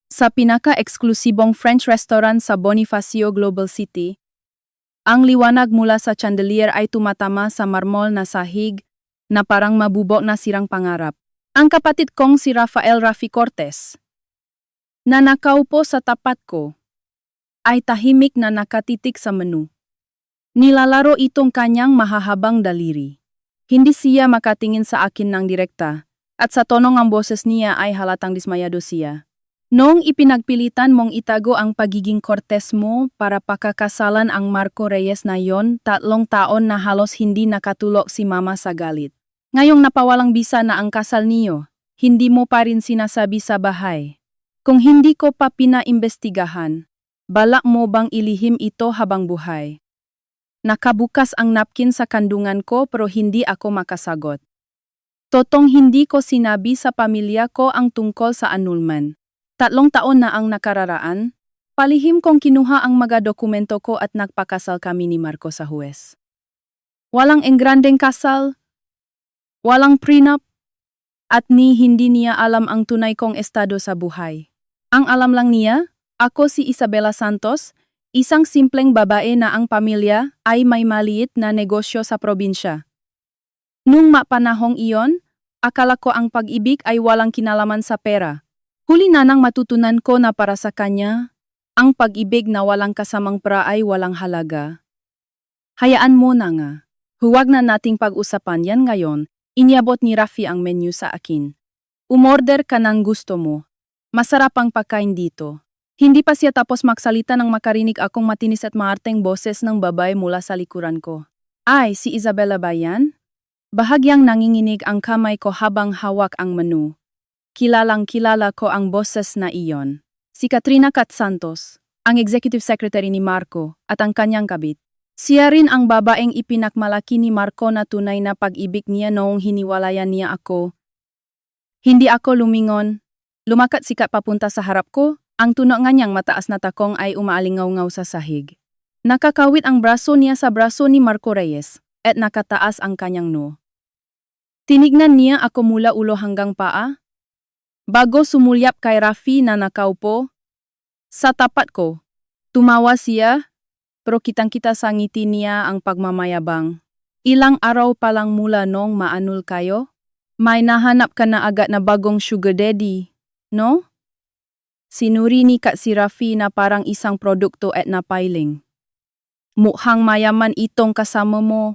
Sa pinaka-eksklusibong French restaurant sa Bonifacio Global City, ang liwanag mula sa chandelier ay tumatama sa marmol na sahig na parang mabubok na sirang pangarap. Ang kapatid kong si Rafael Rafi Cortez, na nakaupo sa tapat ko, ay tahimik na nakatitik sa menu. Nilalaro itong kanyang mahahabang daliri. Hindi siya makatingin sa akin ng direkta, at sa tonong ang boses niya ay halatang dismayado siya. Noong ipinagpilitan mong itago ang pagiging Cortez mo para pakakasalan ang Marco Reyes na yon, 3 taon na halos hindi nakatulog si mama sa galit. Ngayong napawalang bisa na ang kasal niyo, hindi mo pa rin sinasabi sa bahay. Kung hindi ko pa pinaimbestigahan, balak mo bang ilihim ito habang buhay? Nakabukas ang napkin sa kandungan ko pero hindi ako makasagot. Totong hindi ko sinabi sa pamilya ko ang tungkol sa annulment. 3 taon na ang nakararaan, palihim kong kinuha ang mga dokumento ko at nagpakasal kami ni Marco sa huwes. Walang engrandeng kasal, walang prenup, at hindi niya alam ang tunay kong estado sa buhay. Ang alam lang niya, ako si Isabela Santos, isang simpleng babae na ang pamilya ay may maliit na negosyo sa probinsya. Nung mapanahong iyon, akala ko ang pag-ibig ay walang kinalaman sa pera. Huli na nang matutunan ko na para sa kanya, ang pag-ibig na walang kasamang pera ay walang halaga. Hayaan mo na nga. Huwag na nating pag-usapan yan ngayon, inyabot ni Rafi ang menu sa akin. Umorder ka ng gusto mo. Masarap ang pagkain dito. Hindi pa siya tapos magsalita nang makarinig akong matinis at maarteng boses ng babae mula sa likuran ko. Ay, si Isabela ba yan? Bahagyang nanginginig ang kamay ko habang hawak ang menu. Kilalang-kilala ko ang boses na iyon. Si Katrina Cat Santos, ang executive secretary ni Marco at ang kanyang kabit. Siya rin ang babaeng ipinakmalaki ni Marco na tunay na pag-ibig niya noong hiniwalayan niya ako. Hindi ako lumingon. Lumakat sikat papunta sa harap ko, ang tunog nga niyang mataas na takong ay umaalingaw-ngaw sa sahig. Nakakawit ang braso niya sa braso ni Marco Reyes at nakataas ang kanyang noo. Tinignan niya ako mula ulo hanggang paa, bago sumulyap kay Rafi na nakaupo sa tapat ko. Tumawa siya, pero kitang-kita sa ngiti niya ang pagmamayabang. Ilang araw pa lang mula nung maanul kayo, may nahanap ka na agad na bagong sugar daddy, no? Sinuri ni Kat si Rafi na parang isang produkto at napailing. Mukhang mayaman itong kasama mo.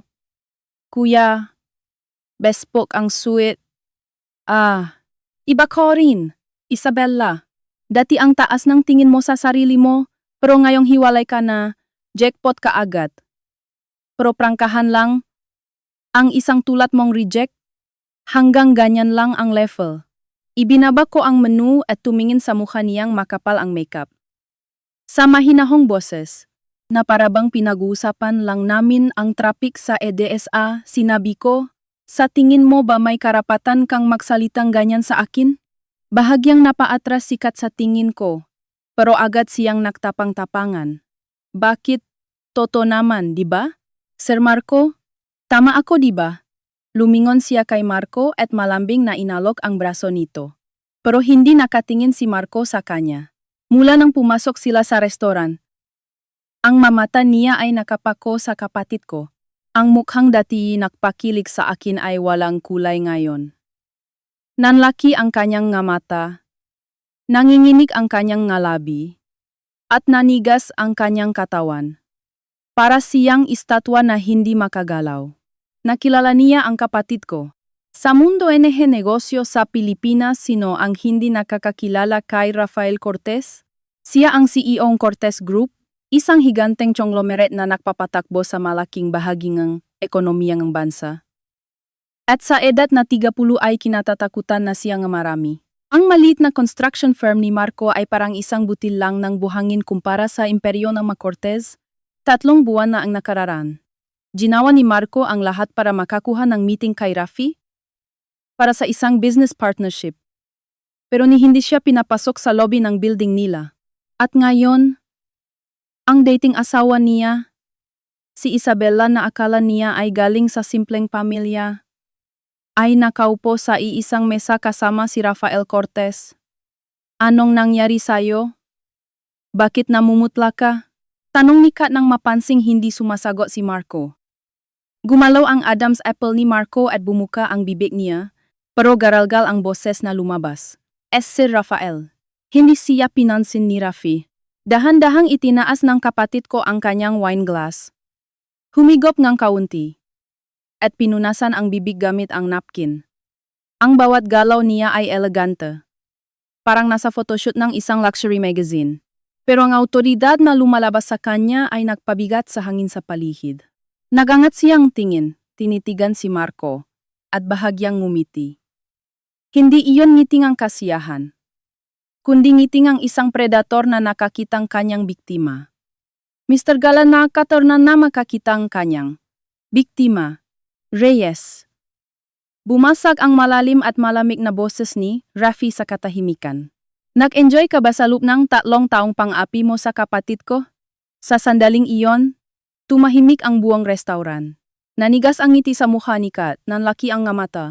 Kuya, bespok ang suit. Iba ko rin, Isabella. Dati ang taas ng tingin mo sa sarili mo, pero ngayong hiwalay ka na, jackpot ka agad. Pero prangkahan lang, ang isang tulad mong reject, hanggang ganyan lang ang level. Ibinaba ko ang menu at tumingin sa mukha niyang makapal ang makeup. Sa mahinahong boses, na parabang pinag-uusapan lang namin ang traffic sa EDSA, sinabi ko, sa tingin mo ba may karapatan kang magsalitang ganyan sa akin? Bahagyang napaatras sikat sa tingin ko, pero agad siyang nagtapang-tapangan. Bakit? Toto naman, di ba? Sir Marco, tama ako di ba? Lumingon siya kay Marco at malambing na inalok ang braso nito. Pero hindi nakatingin si Marco sa kanya. Mula nang pumasok sila sa restoran, ang mamata niya ay nakapako sa kapatid ko. Ang mukhang dati nagpakilig sa akin ay walang kulay ngayon. Nanlaki ang kanyang nga mata, nanginginig ang kanyang nga labi, at nanigas ang kanyang katawan. Para siyang estatwa na hindi makagalaw. Nakilala niya ang kapatid ko. Sa mundo NG negosyo sa Pilipinas, sino ang hindi nakakakilala kay Rafael Cortez? Siya ang CEO ng Cortez Group, isang higanteng conglomerate na nagpapatakbo sa malaking bahagi ng ekonomiya ng bansa. At sa edad na 30 ay kinatatakutan na siya ng marami. Ang maliit na construction firm ni Marco ay parang isang butil lang ng buhangin kumpara sa imperyo ng mga Cortez. 3 buwan na ang nakararaan. Ginawa ni Marco ang lahat para makakuha ng meeting kay Rafi para sa isang business partnership. Pero hindi siya pinapasok sa lobby ng building nila. At ngayon, ang dating asawa niya, si Isabella na akala niya ay galing sa simpleng pamilya, ay nakaupo sa iisang mesa kasama si Rafael Cortez. Anong nangyari sa'yo? Bakit namumutla ka? Tanong ni Kat nang mapansing hindi sumasagot si Marco. Gumalaw ang Adam's apple ni Marco at bumuka ang bibig niya, pero garalgal ang boses na lumabas. Sir Rafael. Hindi siya pinansin ni Rafi. Dahan-dahang itinaas ng kapatid ko ang kanyang wine glass. Humigop ng kaunti. At pinunasan ang bibig gamit ang napkin. Ang bawat galaw niya ay elegante. Parang nasa photoshoot ng isang luxury magazine. Pero ang autoridad na lumalabas sa kanya ay nagpabigat sa hangin sa paligid. Nagangat siyang tingin, tinitigan si Marco, at bahagyang ngumiti. Hindi iyon ngiting ang kasiyahan, kundi ngiting ang isang predator na nakakitang kanyang biktima. Mr. Gala nakakatorna na makakitang kanyang biktima, Reyes. Bumasag ang malalim at malamig na boses ni Rafi sa katahimikan. Nag-enjoy ka ba sa loob ng 3 taong pang-api mo sa kapatid ko? Sa sandaling iyon, tumahimik ang buong restauran. Nanigas ang ngiti sa mukha ni Kat, nanlaki ang nga mata,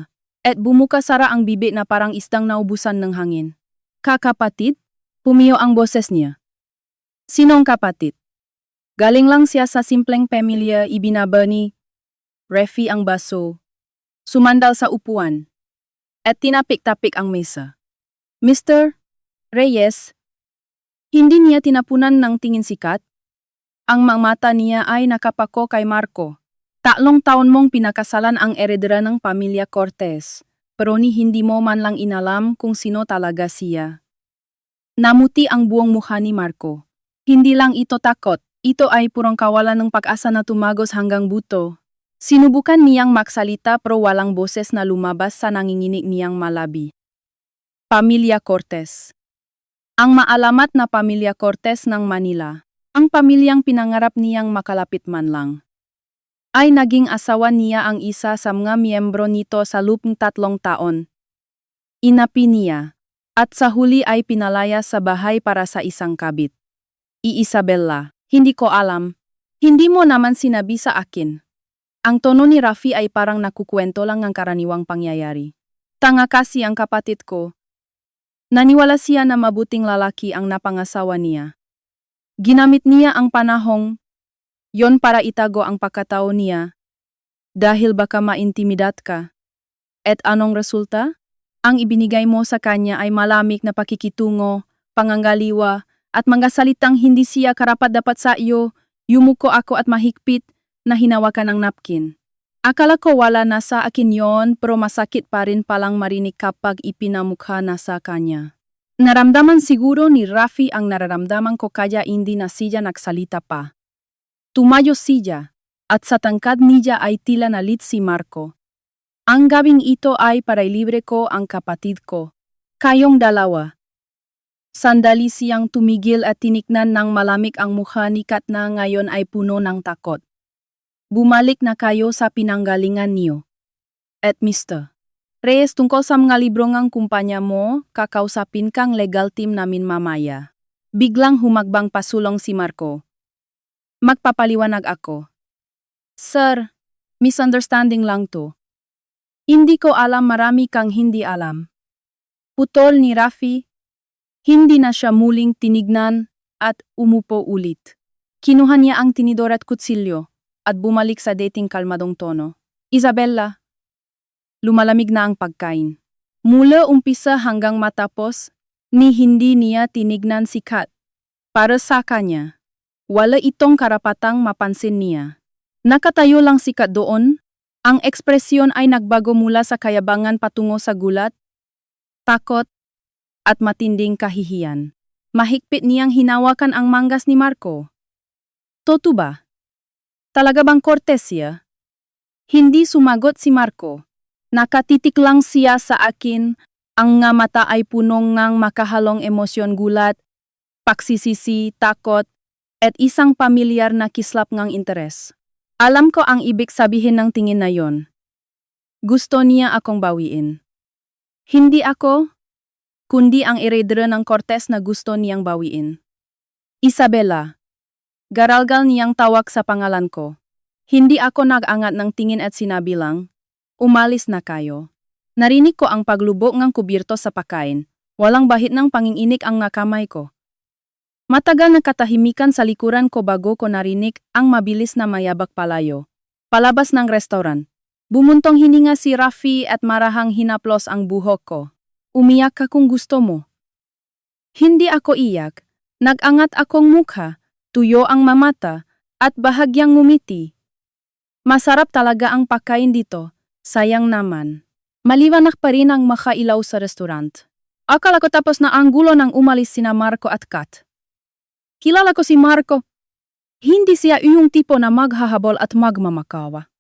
at bumuka sara ang bibig na parang isdang naubusan ng hangin. Kakapatid? Pumiyo ang boses niya. Sinong kapatid? Galing lang siya sa simpleng pamilya, ibinaba ni Rafi ang baso. Sumandal sa upuan, at tinapik-tapik ang mesa. Mr. Reyes, hindi niya tinapunan ng tingin si Kat. Ang mata niya ay nakapako kay Marco. 3 taon mong pinakasalan ang eredera ng pamilya Cortez, pero ni hindi mo man lang inalam kung sino talaga siya. Namuti ang buong mukha ni Marco. Hindi lang ito takot, ito ay purong kawalan ng pag-asa na tumagos hanggang buto. Sinubukan niyang maksalita pero walang boses na lumabas sa nanginginig niyang malabi. Pamilya Cortez. Ang maalamat na Pamilya Cortez ng Manila, ang pamilyang pinangarap niyang makalapit man lang, ay naging asawa niya ang isa sa mga miyembro nito sa loob ng 3 taon. Inapi niya, at sa huli ay pinalaya sa bahay para sa isang kabit. Isabella, hindi ko alam. Hindi mo naman sinabi sa akin. Ang tono ni Rafi ay parang nakukwento lang ng karaniwang pangyayari. Tanga kasi ang kapatid ko. Naniwala siya na mabuting lalaki ang napangasawa niya. Ginamit niya ang panahong yon para itago ang pagkatao niya. Dahil baka maintimidat ka. At anong resulta? Ang ibinigay mo sa kanya ay malamig na pakikitungo, pangangaliwa, at mga salitang hindi siya karapat-dapat sa iyo. Yumuko ako at mahigpit na hinawakan ang napkin. Akala ko wala na sa akin yon pero masakit pa rin palang marinig kapag ipinamukha na sa kanya. Naramdaman siguro ni Rafi ang nararamdaman ko kaya hindi na siya nagsalita pa. Tumayo siya, at sa tangkad niya ay tila nalit si Marco. Ang gabing ito ay para ilibre ko ang kapatid ko. Kayong dalawa. Sandali siyang tumigil at tinignan ng malamig ang mukha ni Kat na ngayon ay puno ng takot. Bumalik na kayo sa pinanggalingan niyo. At Mr. Reyes, tungkol sa mga libro ngang kumpanya mo, kakausapin kang legal team namin mamaya. Biglang humagbang pasulong si Marco. Magpapaliwanag ako. Sir, misunderstanding lang to. Hindi ko alam, marami kang hindi alam. Putol ni Rafi. Hindi na siya muling tinignan at umupo ulit. Kinuha niya ang tinidor at kutsilyo at bumalik sa dating kalmadong tono. Isabella. Lumalamig na ang pagkain. Mula umpisa hanggang matapos, ni hindi niya tinignan si Kat. Para sa kanya, wala itong karapatang mapansin niya. Nakatayo lang si Kat doon. Ang ekspresyon ay nagbago mula sa kayabangan patungo sa gulat, takot, at matinding kahihiyan. Mahigpit niyang hinawakan ang manggas ni Marco. Totoo ba? Talaga bang Cortez siya? Hindi sumagot si Marco. Nakatitik lang siya sa akin, ang nga mata ay punong ngang makahalong emosyon, gulat, pagsisisi, takot, at isang pamilyar na kislap ngang interes. Alam ko ang ibig sabihin ng tingin na yon. Gusto niya akong bawiin. Hindi ako, kundi ang heredero ng Cortez na gusto niyang bawiin. Isabella. Garalgal niyang tawag sa pangalan ko. Hindi ako nag-angat ng tingin at sinabi lang, umalis na kayo. Narinig ko ang paglubog ng kubirto sa pagkain, Walang bahid ng panginginig ang nakamay ko. Matagal na katahimikan sa likuran ko bago ko narinig ang mabilis na mayabak palayo. Palabas ng restoran. Bumuntong hininga si Rafi at marahang hinaplos ang buhok ko. Umiyak ka kung gusto mo. Hindi ako iyak. Nag-angat akong mukha, tuyo ang mamata, at bahagyang ngumiti. Masarap talaga ang pagkain dito. Sayang naman. Maliwanag pa rin ang makailaw sa restaurant. Akala ko tapos na ang gulo nang umalis sina Marco at Kat. Kilala ko si Marco. Hindi siya yung tipo na maghahabol at magmamakawa.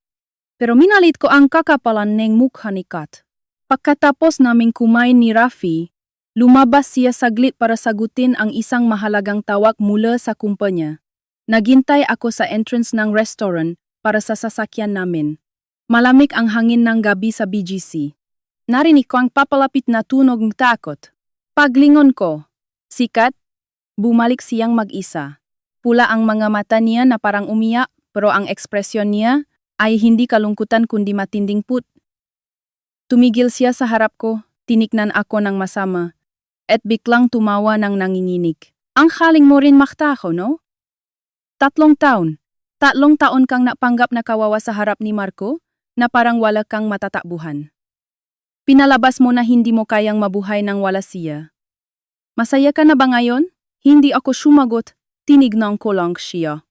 Pero minalit ko ang kakapalan ng mukha ni Kat. Pagkatapos naming kumain ni Rafi, lumabas siya saglit para sagutin ang isang mahalagang tawag mula sa kumpanya. Naghintay ako sa entrance ng restaurant para sa sasakyan namin. Malamig ang hangin ng gabi sa BGC. Narinig ko ang papalapit na tunog ng takot. Paglingon ko, si Kat, bumalik siyang mag-isa. Pula ang mga mata niya na parang umiyak, pero ang ekspresyon niya ay hindi kalungkutan kundi matinding put. Tumigil siya sa harap ko, tinignan ako ng masama, at biglang tumawa ng nanginginig. Ang haling mo rin maktaho, no? 3 taon. 3 taon kang napanggap na kawawa sa harap ni Marco, na parang wala kang matatakbuhan. Pinalabas mo na hindi mo kayang mabuhay nang wala siya. Masaya ka na ba ngayon? Hindi ako sumagot, tinignan ko lang siya.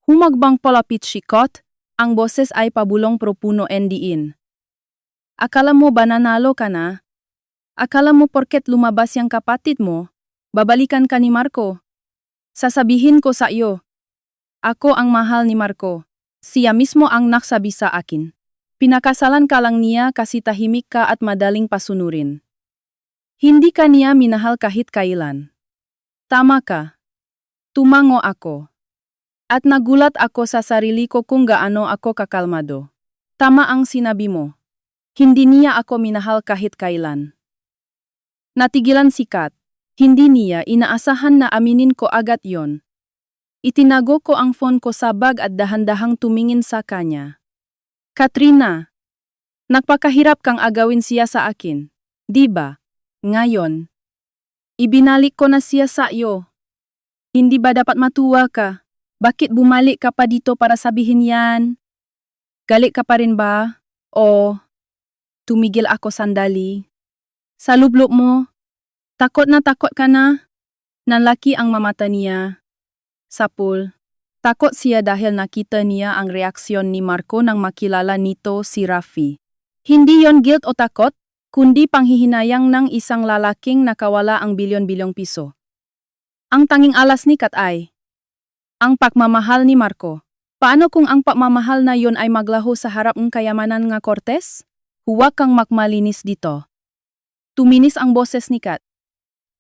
Humagbang palapit si Kat, ang boses ay pabulong pero puno endiin. Akala mo ba nanalo ka na? Akala mo porket lumabas yung kapatid mo, babalikan ka ni Marco? Sasabihin ko sa iyo. Ako ang mahal ni Marco. Siya mismo ang nagsabi sa akin. Pinakasalan ka lang niya kasi tahimik ka at madaling pasunurin. Hindi ka niya minahal kahit kailan. Tama ka. Tumango ako. At nagulat ako sa sarili ko kung gaano ako kakalmado. Tama ang sinabi mo. Hindi niya ako minahal kahit kailan. Natigilan si Kat. Hindi niya inaasahan na aminin ko agad yon. Itinago ko ang phone ko sa bag at dahan-dahang tumingin sa kanya. Katrina, nagpakahirap kang agawin siya sa akin, di ba? Ngayon, ibinalik ko na siya sa iyo. Hindi ba dapat matuwa ka? Bakit bumalik ka pa dito para sabihin yan? Galit ka pa rin ba? O, tumigil ako sandali. Sa lublok mo, takot ka na? Nanlaki ang mamata niya. Sapul. Takot siya dahil nakita niya ang reaksyon ni Marco nang makilala nito si Rafi. Hindi yon guilt o takot, kundi panghihinayang ng isang lalaking nakawala ang bilyon-bilyong piso. Ang tanging alas ni Kat ay ang pagmamahal ni Marco. Paano kung ang pagmamahal na yon ay maglaho sa harap ng kayamanan nga Cortez? Huwag kang makmalinis dito. Tuminis ang boses ni Kat.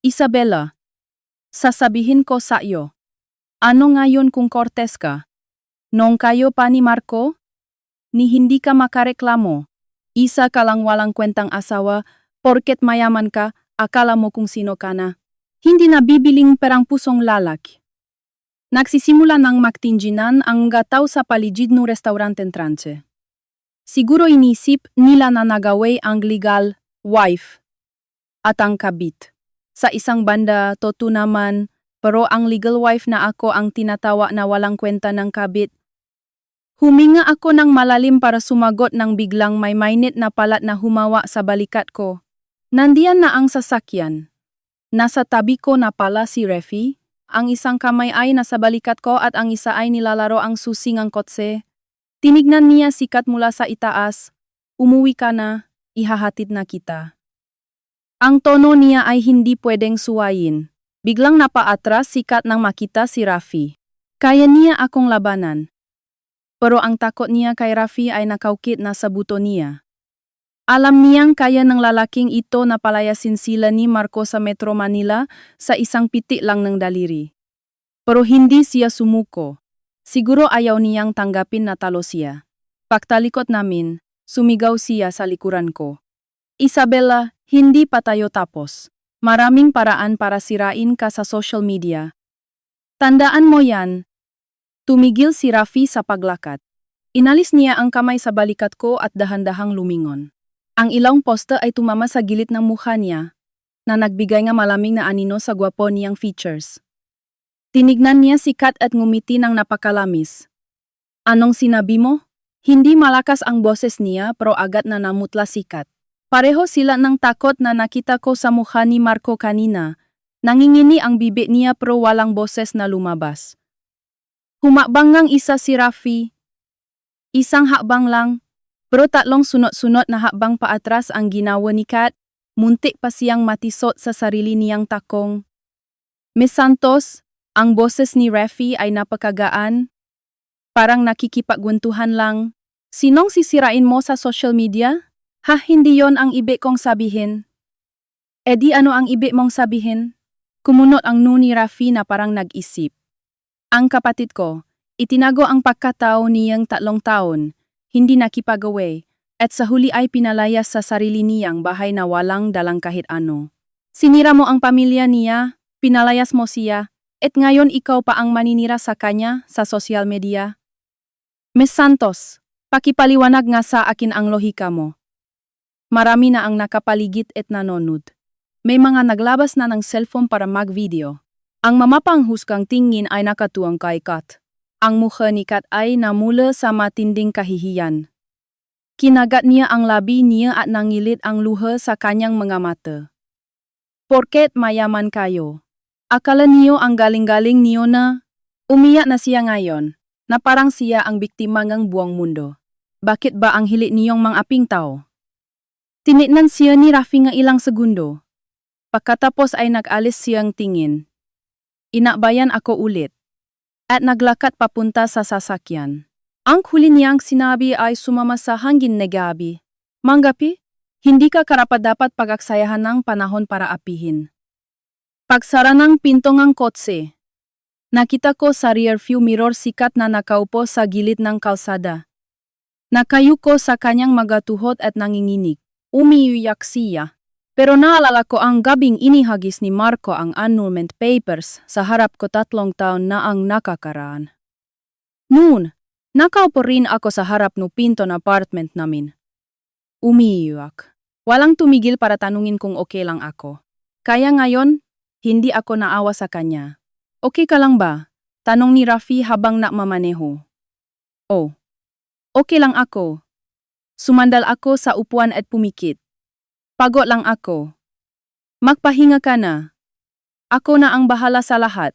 Isabella, sasabihin ko sa iyo. Ano ngayon kung Cortez ka? Nung kayo pa ni Marco? Ni hindi ka makareklamo. Isa ka lang walang kwentang asawa, porket mayaman ka, akala mo kung sino ka na. Hindi na bibiling perang pusong lalaki. Nagsisimula ng magtinginan ang gataw sa paligid ng restaurant entrance. Siguro inisip nila na nagaway ang legal wife at ang kabit. Sa isang banda, totoo naman, pero ang legal wife na ako ang tinatawa na walang kwenta ng kabit. Huminga ako ng malalim para sumagot nang biglang may mainit na palat na humawa sa balikat ko. Nandiyan na ang sasakyan. Nasa tabi ko na pala si Rafi. Ang isang kamay ay nasa balikat ko at ang isa ay nilalaro ang susi ng kotse. Tinignan niya si Kat mula sa itaas. Umuwi ka na, ihahatid na kita. Ang tono niya ay hindi pwedeng suwayin. Biglang napaatras si Kat nang makita si Rafi. Kaya niya akong labanan. Pero ang takot niya kay Rafi ay nakaukit na sa buto niya. Alam niyang kaya ng lalaking ito na palayasin sila ni Marco sa Metro Manila sa isang pitik lang ng daliri. Pero hindi siya sumuko. Siguro ayaw niyang tanggapin na talo siya. Pagtalikot namin, sumigaw siya sa likuran ko. Isabella, hindi pa tayo tapos. Maraming paraan para sirain ka sa social media. Tandaan mo yan. Tumigil si Rafi sa paglakad. Inalis niya ang kamay sa balikat ko at dahan-dahang lumingon. Ang ilang poste ay tumama sa gilid ng mukha niya. na nagbigay nga malamig na anino sa gwapo niyang features. Tinignan niya si Kat at ngumiti ng napakalamis. Anong sinabi mo? Hindi malakas ang boses niya pero agad na namutla si Kat. Pareho sila ng takot na nakita ko sa mukha ni Marco kanina. Nangingini ang bibig niya pero walang boses na lumabas. Humakbang ngang isa si Rafi. Isang hakbang lang, pero tatlong sunod-sunod na hakbang paatras ang ginawa ni Kat. Muntik pa siyang matisot sa sarili niyang takong. Miss Santos, ang boses ni Rafi ay napakagaan. Parang nakikipagwentuhan lang. Sinong sisirain mo sa social media? Ha, hindi yon ang ibig kong sabihin. E di ano ang ibig mong sabihin? Kumunot ang nu ni Rafi na parang nag-isip. Ang kapatid ko, itinago ang pagkatao niyang 3 taon, hindi nakipag-away, at sa huli ay pinalayas sa sarili niyang bahay na walang dalang kahit ano. Sinira mo ang pamilya niya, pinalayas mo siya, at ngayon ikaw pa ang maninira sa kanya sa social media. Miss Santos, pakipaliwanag nga sa akin ang lohika mo. Marami na ang nakapaligid at nanonood. May mga naglabas na ng cellphone para mag-video. Ang mamapanghusgang tingin ay nakatuwang kay Kat. Ang mukha ni Kat ay namula sa matinding kahihiyan. Kinagat niya ang labi niya at nangilit ang luha sa kanyang mga mata. Porket mayaman kayo. Akala niyo ang galing-galing niyo na? Umiyak na siya ngayon, na parang siya ang biktima ng buong mundo. Bakit ba ang hilit niyong mga aping tao? Tinitnan siya ni Rafi nga ilang segundo. Pagkatapos ay nag-alis siyang tingin. Inakbayan ako ulit. At naglakad papunta sa sasakyan. Ang huli niyang sinabi ay sumama sa hangin na gabi. Manggapi, hindi ka karapat-dapat pagaksayahan ng panahon para apihin. Pagsara ng pinto ng kotse. Nakita ko sa rearview mirror si Kat na nakaupo sa gilid ng kalsada. Nakayuko sa kanyang magatuhod at nanginginig. Umiiyak siya. Pero naalala ko ang gabing inihagis ni Marco ang annulment papers sa harap ko 3 taon na ang nakakaraan. Noon, nakaupo rin ako sa harap no pinto ng apartment namin. Umiiyak. Walang tumigil para tanungin kung okay lang ako. Kaya ngayon, hindi ako naawa sa kanya. Okay ka lang ba? Tanong ni Rafi habang nakmamaneho. Oh, okay lang ako. Sumandal ako sa upuan at pumikit. Pagod lang ako. Magpahinga ka na. Ako na ang bahala sa lahat.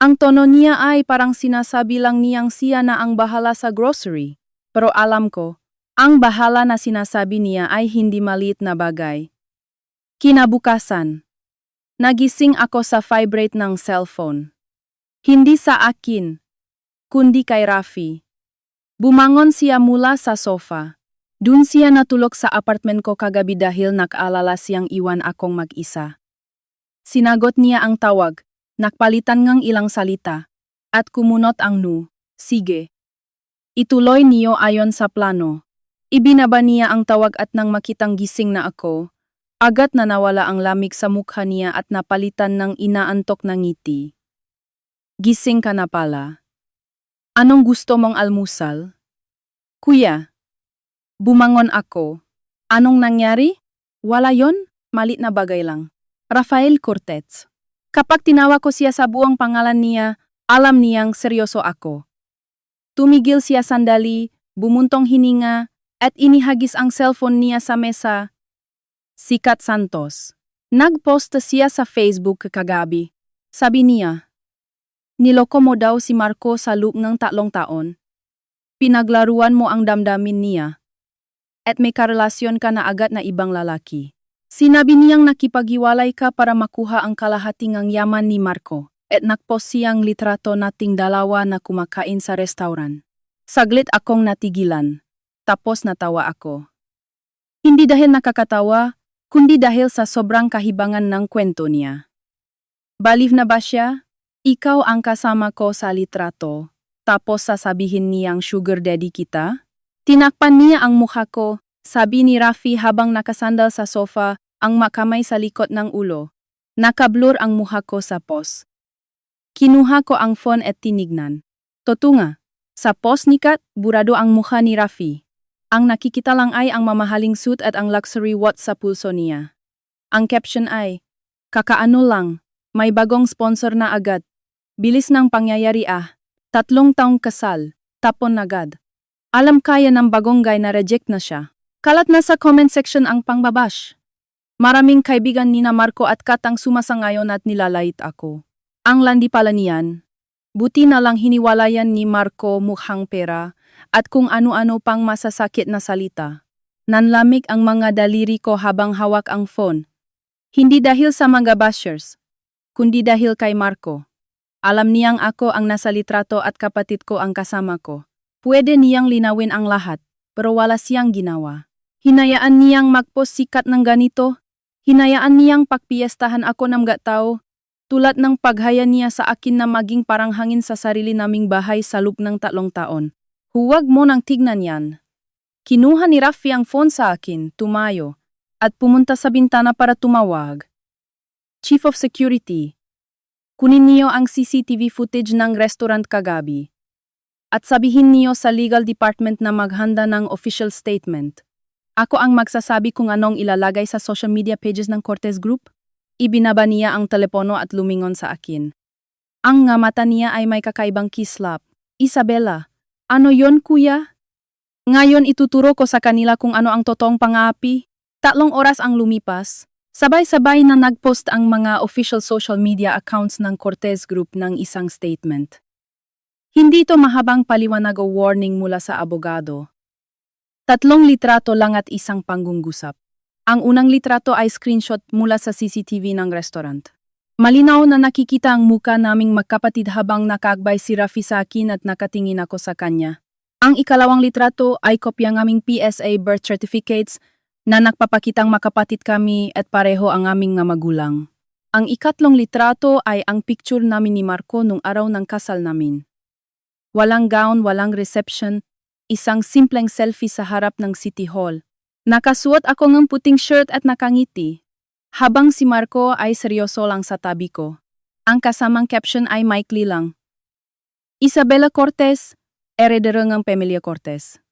Ang tono niya ay parang sinasabi lang niyang siya na ang bahala sa grocery. Pero alam ko, ang bahala na sinasabi niya ay hindi maliit na bagay. Kinabukasan. Nagising ako sa vibrate ng cellphone. Hindi sa akin, kundi kay Rafi. Bumangon siya mula sa sofa. Dun siya natulog sa apartment ko kagabi dahil nakaalala siyang iwan akong mag-isa. Sinagot niya ang tawag, nakpalitan ngang ilang salita, at kumunot ang nu, sige. Ituloy niyo ayon sa plano. Ibinaba niya ang tawag at nang makitang gising na ako, agad na nawala ang lamig sa mukha niya at napalitan ng inaantok na ngiti. Gising ka na pala. Anong gusto mong almusal? Kuya. Bumangon ako. Anong nangyari? Wala yon, malit na bagay lang. Rafael Cortez. Kapag tinawa ko siya sa buong pangalan niya, alam niyang seryoso ako. Tumigil siya sandali, bumuntong hininga, at inihagis ang cellphone niya sa mesa. Si Kat Santos. Nagpost siya sa Facebook kagabi. Sabi niya, niloko mo daw si Marco sa loob ng 3 taon. Pinaglaruan mo ang damdamin niya. At may karelasyon ka na agad na ibang lalaki. Sinabi niyang nakipaghiwalay ka para makuha ang kalahating ang yaman ni Marco at nagpost siyang litrato nating dalawa na kumakain sa restaurant. Saglit akong natigilan, tapos natawa ako. Hindi dahil nakakatawa, kundi dahil sa sobrang kahibangan ng kwento niya. Baliw na ba siya? Ikaw ang kasama ko sa litrato, tapos sasabihin niyang sugar daddy kita? Tinakpan niya ang mukha ko, sabi ni Rafi habang nakasandal sa sofa, ang makamay sa likod ng ulo. Nakablur ang mukha ko sa post. Kinuha ko ang phone at tinignan. Totunga, sa post ni Kat, burado ang mukha ni Rafi. Ang nakikita lang ay ang mamahaling suit at ang luxury watch sa pulso niya. Ang caption ay, Kakaano lang, may bagong sponsor na agad. Bilis ng pangyayari 3 taong kasal, tapon agad. Alam kaya ng bagong guy na reject na siya. Kalat na sa comment section ang pangbabash. Maraming kaibigan ni na Marco at Kat ang sumasangayon at nilalait ako. Ang landi pala niyan. Buti na lang hiniwalayan ni Marco mukhang pera at kung ano-ano pang masasakit na salita. Nanlamig ang mga daliri ko habang hawak ang phone. Hindi dahil sa mga bashers, kundi dahil kay Marco. Alam niyang ako ang nasa litrato at kapatid ko ang kasama ko. Pwede niyang linawin ang lahat, pero wala siyang ginawa. Hinayaan niyang magpost sikat ng ganito. Hinayaan niyang pagpiestahan ako ng tao. Tulad ng paghaya niya sa akin na maging parang hangin sa sarili naming bahay sa loob ng 3 taon. Huwag mo nang tignan yan. Kinuha ni Rafi ang phone sa akin, tumayo, at pumunta sa bintana para tumawag. Chief of Security, kunin niyo ang CCTV footage ng restaurant kagabi. At sabihin niyo sa legal department na maghanda ng official statement. Ako ang magsasabi kung anong ilalagay sa social media pages ng Cortez Group. Ibinaba niya ang telepono at lumingon sa akin. Ang nga mata niya ay may kakaibang kislap. Isabela, ano yon kuya? Ngayon ituturo ko sa kanila kung ano ang totoong pang-aapi. 3 oras ang lumipas. Sabay-sabay na nagpost ang mga official social media accounts ng Cortez Group ng isang statement. Hindi ito mahabang paliwanag o warning mula sa abogado. 3 litrato lang at isang panggungusap. Ang unang litrato ay screenshot mula sa CCTV ng restaurant. Malinaw na nakikita ang muka naming magkapatid habang nakaakbay si Rafi sa akin at nakatingin ako sa kanya. Ang ikalawang litrato ay kopya ng aming PSA birth certificates na nagpapakitang makapatid kami at pareho ang aming nga magulang. Ang ikatlong litrato ay ang picture namin ni Marco nung araw ng kasal namin. Walang gown, walang reception, isang simpleng selfie sa harap ng City Hall. Nakasuot ako ng puting shirt at nakangiti, habang si Marco ay seryoso lang sa tabi ko. Ang kasamang caption ay maikli lang. Isabela Cortez, heredero ng Pamilya Cortez.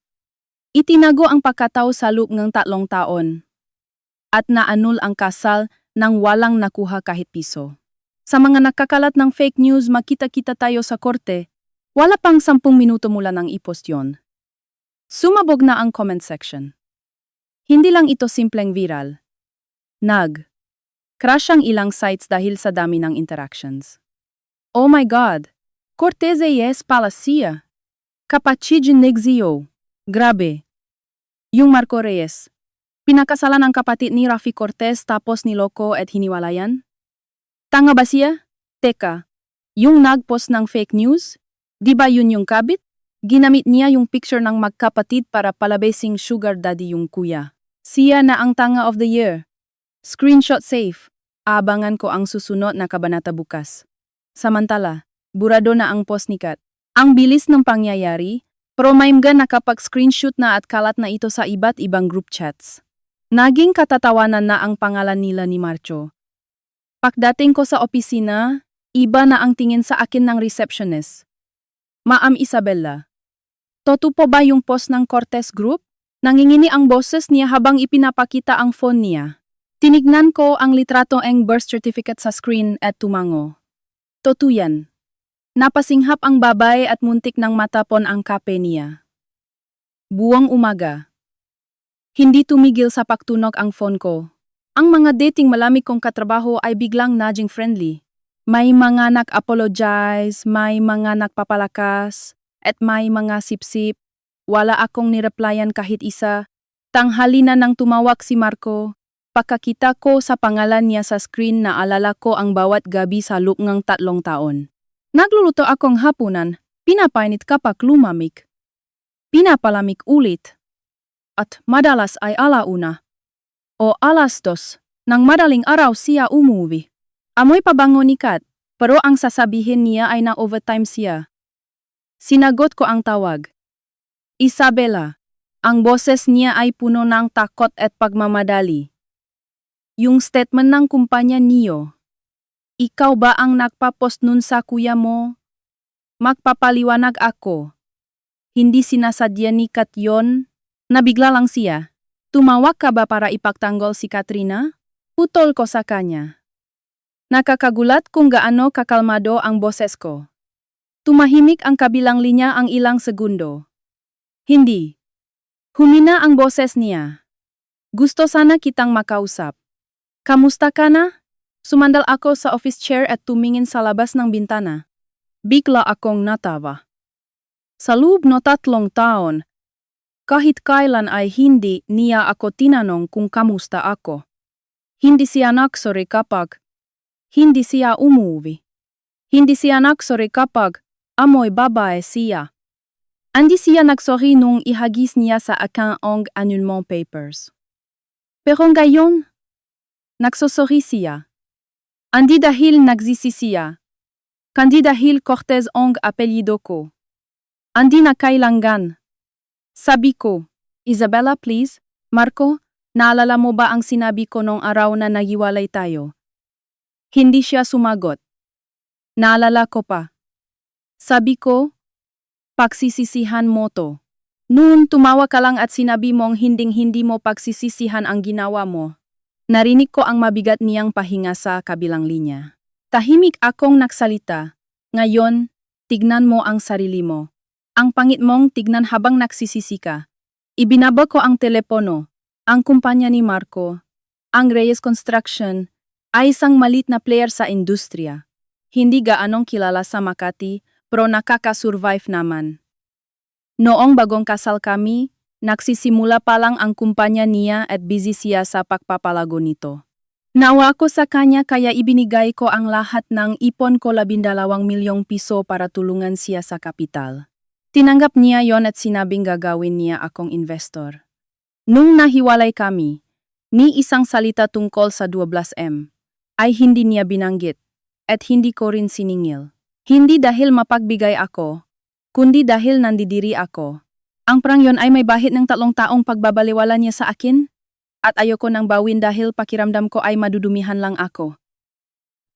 Itinago ang pagkatao sa loob ng 3 taon. At naanul ang kasal nang walang nakuha kahit piso. Sa mga nakakalat ng fake news makita-kita tayo sa korte, wala pang 10 minuto mula nang ipost yon. Sumabog na ang comment section. Hindi lang ito simpleng viral. Crash ang ilang sites dahil sa dami ng interactions. Oh my God! Cortez es Palacia! Kapatid Nexio! Grabe! Yung Marco Reyes. Pinakasalan ang kapatid ni Rafi Cortez tapos niloko at hiniwalayan? Tanga ba siya? Teka, yung nagpost ng fake news? Di ba yun yung kabit? Ginamit niya yung picture ng magkapatid para palabesing sugar daddy yung kuya. Siya na ang tanga of the year. Screenshot safe. Abangan ko ang susunod na kabanata bukas. Samantala, burado na ang post ni Kat. Ang bilis ng pangyayari, pero may mga nakapag-screenshot na at kalat na ito sa iba't ibang group chats. Naging katatawanan na ang pangalan nila ni Marco. Pagdating ko sa opisina, iba na ang tingin sa akin ng receptionist. Ma'am Isabella, totoo po ba yung post ng Cortez Group? Nangingini ang boses niya habang ipinapakita ang phone niya. Tinignan ko ang litrato ng birth certificate sa screen at tumango. Totoo yan. Napasinghap ang babay at muntik ng matapon ang kape niya. Buong umaga. Hindi tumigil sa pagtunog ang phone ko. Ang mga dating malamig kong katrabaho ay biglang naging friendly. May mga nag-apologize, may mga nagpapalakas, at may mga sip-sip. Wala akong nireplyan kahit isa. Tanghali na nang tumawag si Marco. Pagkakita ko sa pangalan niya sa screen na alala ko ang bawat gabi sa loob ng 3 taon. Nagluluto akong hapunan, pinapainit kapag lumamig. Pinapalamig ulit. At madalas ay alauna. O alas 2, nang madaling araw siya umuwi. Amoy pabango ni Kat, pero ang sasabihin niya ay na overtime siya. Sinagot ko ang tawag. Isabela, ang boses niya ay puno ng takot at pagmamadali. Yung statement ng kumpanya niyo. Ikaw ba ang nagpapost nun sa kuya mo? Magpapaliwanag ako. Hindi sinasadya ni Kat yon? Nabigla lang siya. Tumawag ka ba para ipagtanggol si Katrina? Putol ko sa kanya. Nakakagulat kung gaano kakalmado ang boses ko. Tumahimik ang kabilang linya ang ilang segundo. Hindi. Humina ang boses niya. Gusto sana kitang makausap. Kamusta ka na? Sumandal ako sa office chair at tumingin sa labas ng bintana. Bigla akong natawa. Sa loob no 3 taon, kahit kailan ay hindi niya ako tinanong kung kamusta ako. Hindi siya nagsori kapag hindi siya umuwi. Hindi siya nagsori kapag amoy babae siya. Hindi siya nagsori nung ihagis niya sa akin ang annulment papers. Pero ngayon, nagsosori siya. Hindi dahil nagsisi siya. Kundi dahil Cortez ang apelyido ko. Hindi na kailangan. Sabi ko, Isabella please, Marco, naalala mo ba ang sinabi ko nung araw na nagiwalay tayo? Hindi siya sumagot. Naalala ko pa. Sabi ko, pagsisisihan mo to. Noon tumawa ka lang at sinabi mong hinding-hindi mo pagsisisihan ang ginawa mo. Narinig ko ang mabigat niyang pahinga sa kabilang linya. Tahimik akong nagsalita. Ngayon, tignan mo ang sarili mo. Ang pangit mong tignan habang nagsisisi ka. Ibinaba ko ang telepono. Ang kumpanya ni Marco, ang Reyes Construction, ay isang malit na player sa industriya. Hindi gaanong kilala sa Makati, pero nakaka-survive naman. Noong bagong kasal kami, nagsisimula pa lang ang kumpanya niya at busy siya sa pagpapalago nito. Naawa ko sa kanya kaya ibinigay ko ang lahat ng ipon ko 12 milyong piso para tulungan siya sa kapital. Tinanggap niya yon at sinabing gagawin niya akong investor. Nung nahiwalay kami, ni isang salita tungkol sa 12M. Ay hindi niya binanggit, at hindi ko rin siningil. Hindi dahil mapagbigay ako, kundi dahil nandidiri ako. Ang prang yon ay may bahid ng 3 taong pagbabaliwala niya sa akin, at ayoko nang bawin dahil pakiramdam ko ay madudumihan lang ako.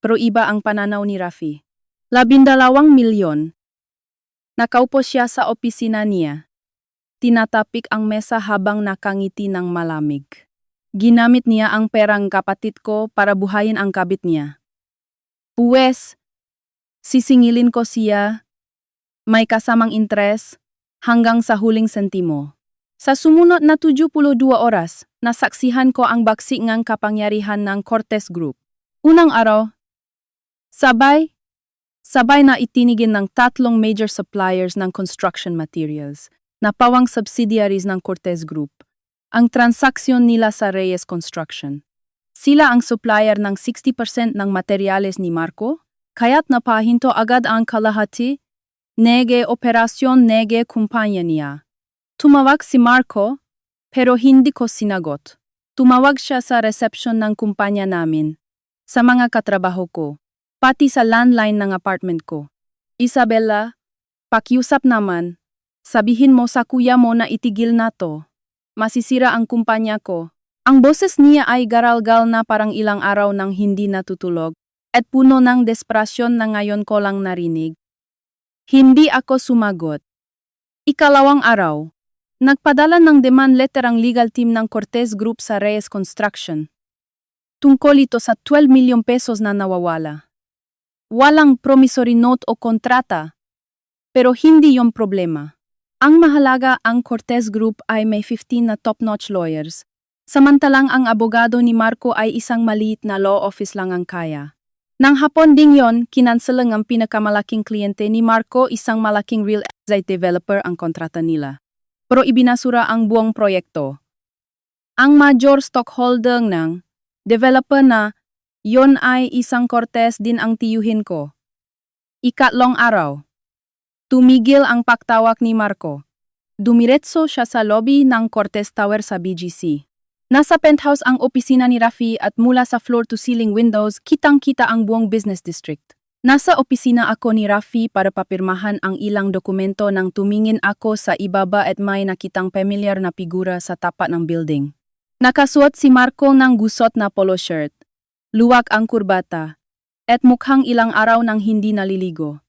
Pero iba ang pananaw ni Rafi. 12 milyon. Nakaupo siya sa opisina niya. Tinatapik ang mesa habang nakangiti ng malamig. Ginamit niya ang perang kapatid ko para buhayin ang kabit niya. Puwes, sisingilin ko siya, may kasamang interes, hanggang sa huling sentimo. Sa sumunod na 72 oras, nasaksihan ko ang baksingang kapangyarihan ng Cortez Group. Unang araw, sabay na itinigin ng 3 major suppliers ng construction materials na pawang subsidiaries ng Cortez Group ang transaksyon nila sa Reyes Construction. Sila ang supplier ng 60% ng materyales ni Marco, kaya't napahinto agad ang kalahati, nege operasyon nege kumpanya niya. Tumawag si Marco, pero hindi ko sinagot. Tumawag siya sa reception ng kumpanya namin, sa mga katrabaho ko, pati sa landline ng apartment ko. Isabella, pakiusap naman, sabihin mo sa kuya mo na itigil na to. Masisira ang kumpanya ko. Ang boses niya ay garalgal na parang ilang araw nang hindi natutulog, at puno ng desperasyon na ngayon ko lang narinig. Hindi ako sumagot. Ikalawang araw, nagpadala ng demand letter ang legal team ng Cortez Group sa Reyes Construction. Tungkol ito sa 12 milyong pesos na nawawala. Walang promissory note o kontrata, pero hindi yung problema. Ang mahalaga, ang Cortez Group ay may 15 na top-notch lawyers, samantalang ang abogado ni Marco ay isang maliit na law office lang ang kaya. Nang hapon ding yon, kinanselang ang pinakamalaking kliyente ni Marco, isang malaking real estate developer ang kontrata nila. Pero ibinasura ang buong proyekto. Ang major stockholder ng developer na yon ay isang Cortez din ang tiyuhin ko. Ikatlong araw. Tumigil ang pagtawag ni Marco. Dumiretso siya sa lobby ng Cortez Tower sa BGC. Nasa penthouse ang opisina ni Rafi at mula sa floor-to-ceiling windows, kitang-kita ang buong business district. Nasa opisina ako ni Rafi para papirmahan ang ilang dokumento nang tumingin ako sa ibaba at may nakitang pamilyar na figura sa tapat ng building. Nakasuot si Marco ng gusot na polo shirt. Luwag ang kurbata, at mukhang ilang araw nang hindi naliligo.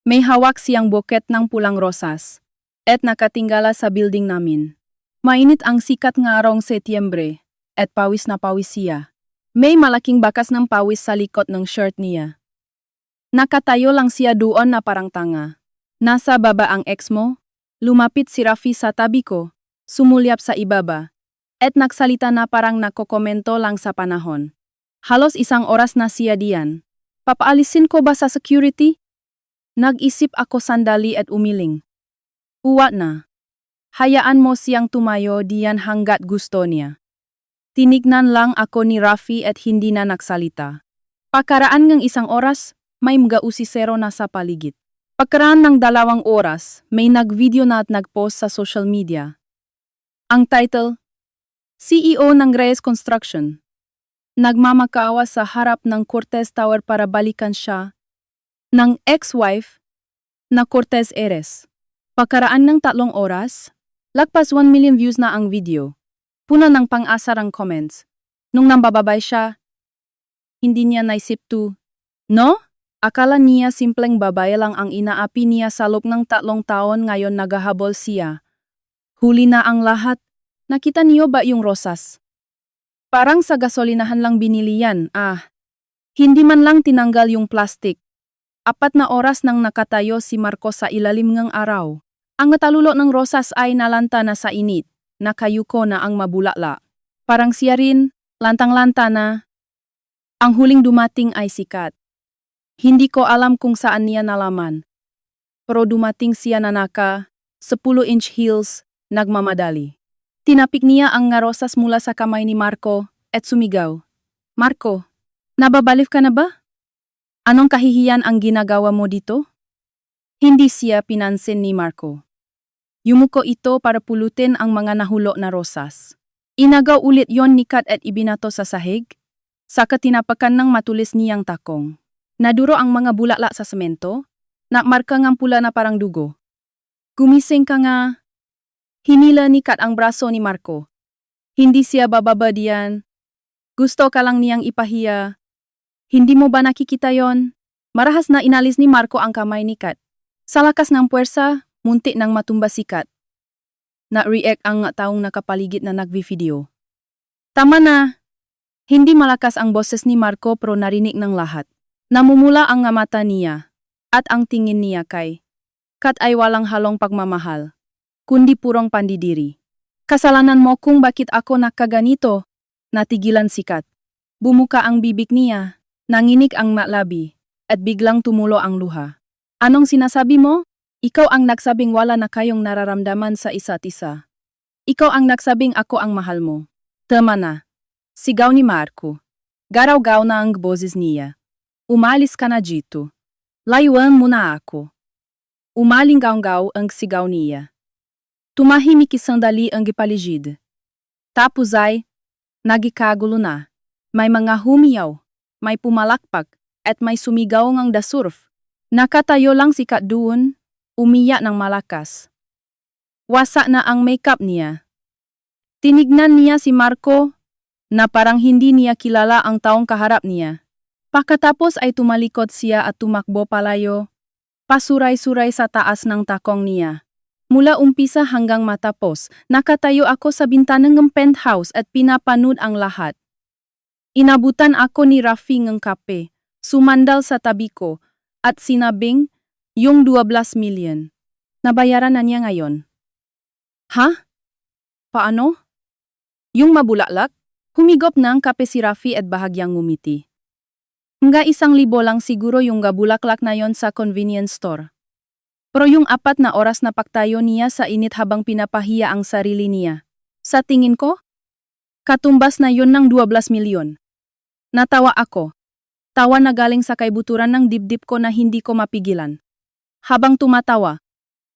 May hawak siyang buket ng pulang rosas, at nakatingala sa building namin. Mainit ang sikat ng araw Setyembre, at pawis na pawis siya. May malaking bakas ng pawis sa likod ng shirt niya. Nakatayo lang siya doon na parang tanga. Nasa baba ang ex mo? Lumapit si Rafi sa tabi ko, sumulyap sa ibaba, at nagsalita na parang nakokomento lang sa panahon. Halos 1 oras na siya diyan. Papaalisin ko ba sa security? Nag-isip ako sandali at umiling. Uwa na. Hayaan mo siyang tumayo diyan hanggat gusto niya. Tinignan lang ako ni Rafi at hindi na nagsalita. Pagkaraan ng 1 oras, may mga usisero na sa paligid. Pagkaraan ng 2 oras, may nag-video na at nag-post sa social media. Ang title, CEO ng Reyes Construction. Nagmamakaawa sa harap ng Cortez Tower para balikan siya ng ex-wife na Cortez Heres. Pagkaraan ng 3 oras, lagpas 1 million views na ang video. Puno ng pang-asar ang comments. Nung nambababay siya, hindi niya naisip to. No? Akala niya simpleng babae lang ang inaapi niya sa loob ng 3 taon ngayon naghahabol siya. Huli na ang lahat. Nakita niyo ba yung rosas? Parang sa gasolinahan lang binili yan, Hindi man lang tinanggal yung plastic. 4 na oras nang nakatayo si Marco sa ilalim ng araw. Ang natalulo ng rosas ay nalanta na sa init. Nakayuko na ang mabulala. Parang siya rin, lantang-lanta na. Ang huling dumating ay sikat. Hindi ko alam kung saan niya nalaman. Pero dumating siya na naka 10-inch heels, nagmamadali. Tinapik niya ang rosas mula sa kamay ni Marco at sumigaw. Marco, nababalif ka na ba? Anong kahihiyan ang ginagawa mo dito? Hindi siya pinansin ni Marco. Yumuko ito para pulutin ang mga nahulo na rosas. Inagaw ulit yon ni Kat at ibinato sa sahig. Saka tinapakan ng matulis niyang takong. Naduro ang mga bulala sa semento. Nakmarka ngang pula na parang dugo. Gumising ka nga. Hinila ni Kat ang braso ni Marco. Hindi siya bababa diyan. Gusto ka lang niyang ipahiya. Hindi mo ba nakikita yon? Marahas na inalis ni Marco ang kamay ni Kat. Sa lakas ng puwersa, munti nang matumba si Kat. Na-react ang taong nakapaligid na nagvi-video. Tama na! Hindi malakas ang boses ni Marco pero narinig ng lahat. Namumula ang mata niya at ang tingin niya kay Kat ay walang halong pagmamahal, kundi purong pandidiri. Kasalanan mo kung bakit ako nakaganito. Natigilan si Kat. Bumuka ang bibig niya, nanginig ang matlabi, at biglang tumulo ang luha. Anong sinasabi mo? Ikaw ang nagsabing wala na kayong nararamdaman sa isa't isa. Ikaw ang nagsabing ako ang mahal mo. Tama na. Sigaw ni Marco. Garaw-gaw na ang boses niya. Umalis ka na dito. Layuan mo na ako. Umalingaw-gaw ang sigaw niya. Tumahimik sandali ang gipaligid. Tapos ay, nagikagulo na. May mga humiyaw, may pumalakpak, at may sumigaw ngang dasurf. Nakatayo lang si Kat doon, umiyak ng malakas. Wasak na ang makeup niya. Tinignan niya si Marco na parang hindi niya kilala ang taong kaharap niya. Pagkatapos ay tumalikod siya at tumakbo palayo, pasuray-suray sa taas ng takong niya. Mula umpisa hanggang matapos, nakatayo ako sa bintana ng penthouse at pinapanood ang lahat. Inabutan ako ni Rafi ng kape, sumandal sa tabi ko, at sinabing, yung 12 million. Nabayaran na niya ngayon. Ha? Paano? Yung mabulaklak? Humigop na ang kape si Rafi at bahagyang ngumiti. Hangga 1,000 lang siguro yung gabulaklak na yon sa convenience store. Pero yung 4 na oras na pagtayo niya sa init habang pinapahiya ang sarili niya. Sa tingin ko, katumbas na yon ng 12 milyon. Natawa ako. Tawa na galing sa kaibuturan ng dibdib ko na hindi ko mapigilan. Habang tumatawa,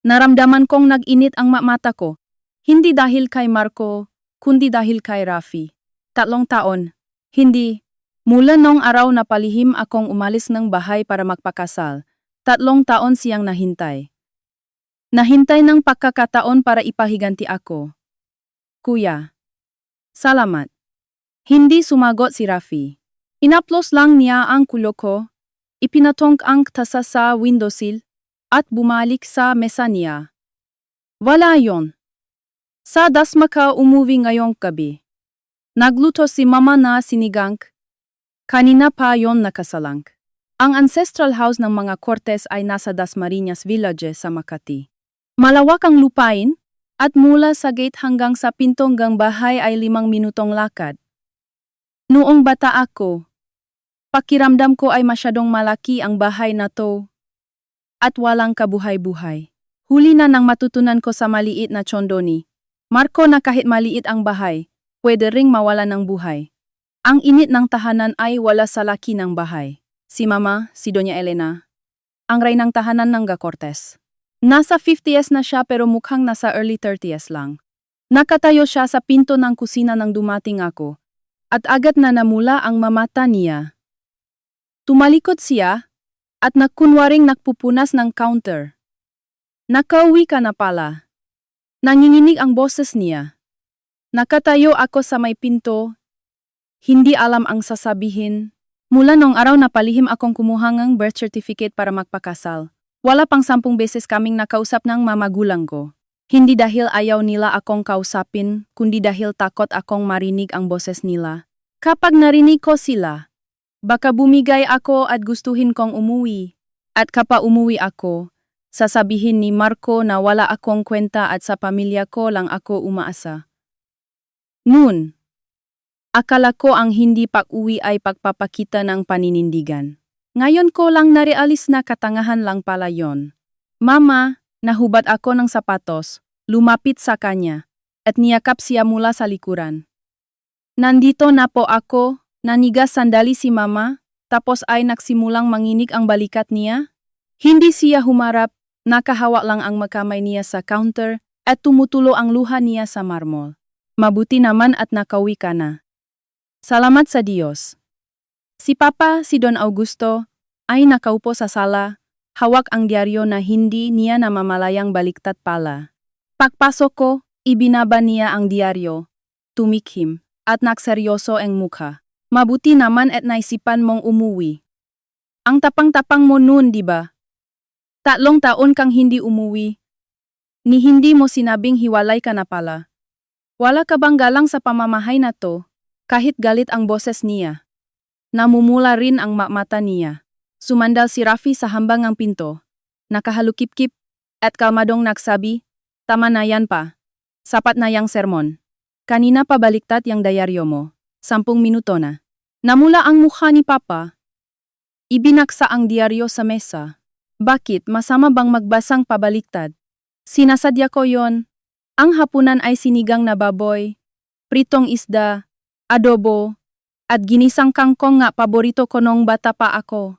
naramdaman kong nag-init ang mata ko. Hindi dahil kay Marco, kundi dahil kay Rafi. 3 taon. Hindi. Mula nung araw na palihim akong umalis ng bahay para magpakasal, 3 taon siyang nahintay. Nahintay ng pagkakataon para ipahiganti ako. Kuya. Salamat. Hindi sumagot si Rafi. Inaplos lang niya ang kulo ko, ipinatong ang tasa sa windowsill, at bumalik sa mesa niya. Wala yon. Sa dasma ka umuwi ngayong gabi. Nagluto si mama na sinigang, Kanina pa yon nakasalang. Ang ancestral house ng mga Cortes ay nasa Dasmariñas Village sa Makati. Malawak ang lupain, at mula sa gate hanggang sa pintong gang bahay ay 5 minutong lakad. Noong bata ako, pakiramdam ko ay masyadong malaki ang bahay na to at walang kabuhay-buhay. Huli na nang matutunan ko sa maliit na tsondoni. Marco na kahit maliit ang bahay, pwede ring mawala ng buhay. Ang init ng tahanan ay wala sa laki ng bahay. Si Mama, si Doña Elena, ang reynang tahanan ng Cortes. Nasa 50s na siya pero mukhang nasa early 30s lang. Nakatayo siya sa pinto ng kusina nang dumating ako, at agad na namula ang mamata niya. Tumalikod siya, at nagkunwaring nagpupunas ng counter. Nakauwi ka na pala. Nanginginig ang boses niya. Nakatayo ako sa may pinto. Hindi alam ang sasabihin. Mula nung araw na palihim akong kumuha ng birth certificate para magpakasal. Wala pang 10 beses kaming nakausap ng mamagulang ko. Hindi dahil ayaw nila akong kausapin, kundi dahil takot akong marinig ang boses nila. Kapag narinig ko sila, baka bumigay ako at gustuhin kong umuwi. At kapag umuwi ako, sasabihin ni Marco na wala akong kwenta at sa pamilya ko lang ako umaasa. Noon, akala ko ang hindi pag-uwi ay pagpapakita ng paninindigan. Ngayon ko lang narealis na katangahan lang pala yon. Mama, nahubad ako ng sapatos, lumapit sa kanya, at niyakap siya mula sa likuran. Nandito na po ako, nanigas sandali si Mama, tapos ay nagsimulang manginig ang balikat niya. Hindi siya humarap, nakahawak lang ang makamay niya sa counter, at tumutulo ang luha niya sa marmol. Mabuti naman at nakauwi ka na. Salamat sa Diyos. Si Papa, si Don Augusto, ay nakaupo sa sala, hawak ang diaryo na hindi niya namamalayang baliktad pala. Pagpasok ko, ibinaba niya ang diaryo, tumikhim, at nagseryoso ang mukha. Mabuti naman at naisipan mong umuwi. Ang tapang-tapang mo noon, di ba? 3 taon kang hindi umuwi. Ni hindi mo sinabing hiwalay ka na pala. Wala ka bang galang sa pamamahay na to, kahit galit ang boses niya? Namumula rin ang mata niya. Sumandal si Rafi sa hambang ng pinto. Nakahalukip-kip, at kalmadong nagsabi, tama na yan pa. Sapat na yang sermon. Kanina pa baliktad yang dayaryo mo. 10 minuto na. Namula ang mukha ni Papa. Ibinaksa ang diaryo sa mesa. Bakit masama bang magbasang pabaliktad? Sinasadya ko yon. Ang hapunan ay sinigang na baboy, pritong isda, adobo, at ginisang kangkong nga paborito ko nung bata pa ako.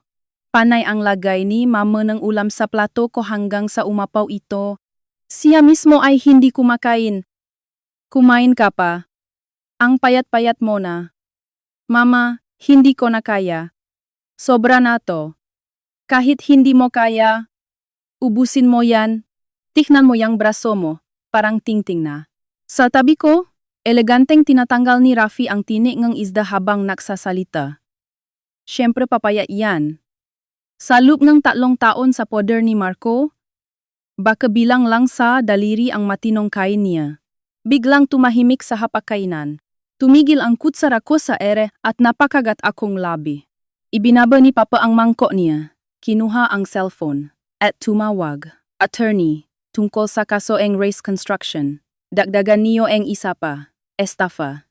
Panay ang lagay ni Mama ng ulam sa plato ko hanggang sa umapaw ito. Siya mismo ay hindi kumakain. Kumain ka pa. Ang payat-payat mo na. Mama, hindi ko na kaya. Sobra na to. Kahit hindi mo kaya, ubusin mo yan. Tignan mo yang braso mo, parang tingting na. Sa tabi ko, eleganteng tinatanggal ni Rafi ang tinik ng isda habang nagsasalita. Siyempre papaya yan. Sa loob ng 3 taon sa poder ni Marco, baka bilang lang sa daliri ang matinong kain niya. Biglang tumahimik sa hapagkainan. Tumigil ang kutsara ko sa ere at napakagat akong labi. Ibinaba ni Papa ang mangkok niya. Kinuha ang cellphone at tumawag. Attorney, tungkol sa kaso ng race construction. Dagdagan niyo ang isa pa, estafa.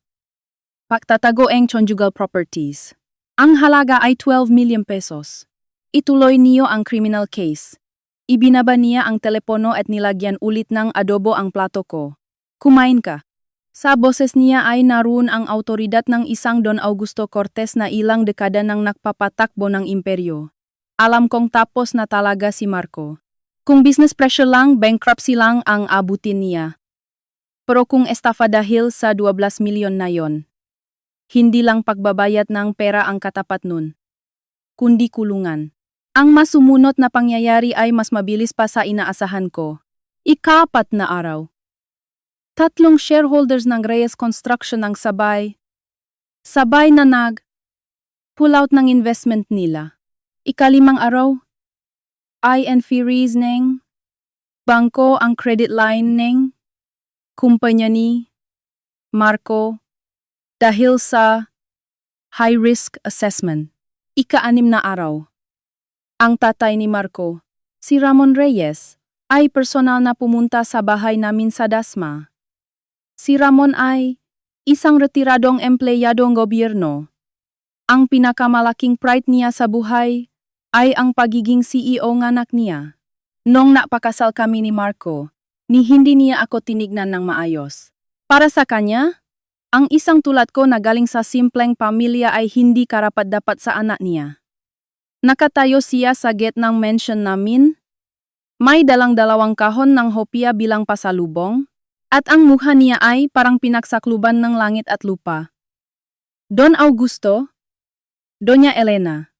Pagtatago ang conjugal properties. Ang halaga ay 12 million pesos. Ituloy niyo ang criminal case. Ibinaba niya ang telepono at nilagyan ulit ng adobo ang plato ko. Kumain ka. Sa boses niya ay naroon ang autoridad ng isang Don Augusto Cortes na ilang dekada nang nagpapatakbo ng imperyo. Alam kong tapos na talaga si Marco. Kung business pressure lang, bankruptcy lang ang abutin niya. Pero kung estafa dahil sa 12 milyon na yon, hindi lang pagbabayad ng pera ang katapat nun, kundi kulungan. Ang mas sumunod na pangyayari ay mas mabilis pa sa inaasahan ko. Ika-4 na araw. 3 shareholders ng Reyes Construction ang sabay na pull out ng investment nila. Ika-5 araw, INF reasoning, bangko ang credit line ng kumpanya ni Marco dahil sa High Risk Assessment. Ika-6 na araw. Ang tatay ni Marco, si Ramon Reyes, ay personal na pumunta sa bahay namin sa Dasma. Si Ramon ay isang retiradong empleyadong gobyerno. Ang pinakamalaking pride niya sa buhay ay ang pagiging CEO ng anak niya. Nung napakasal kami ni Marco, ni hindi niya ako tinignan ng maayos. Para sa kanya, ang isang tulad ko na galing sa simpleng pamilya ay hindi karapat-dapat sa anak niya. Nakatayo siya sa gate ng mansion namin. May dalang-dalawang kahon ng hopya bilang pasalubong, at ang mukha niya ay parang pinagsakluban ng langit at lupa. Don Augusto, Doña Elena,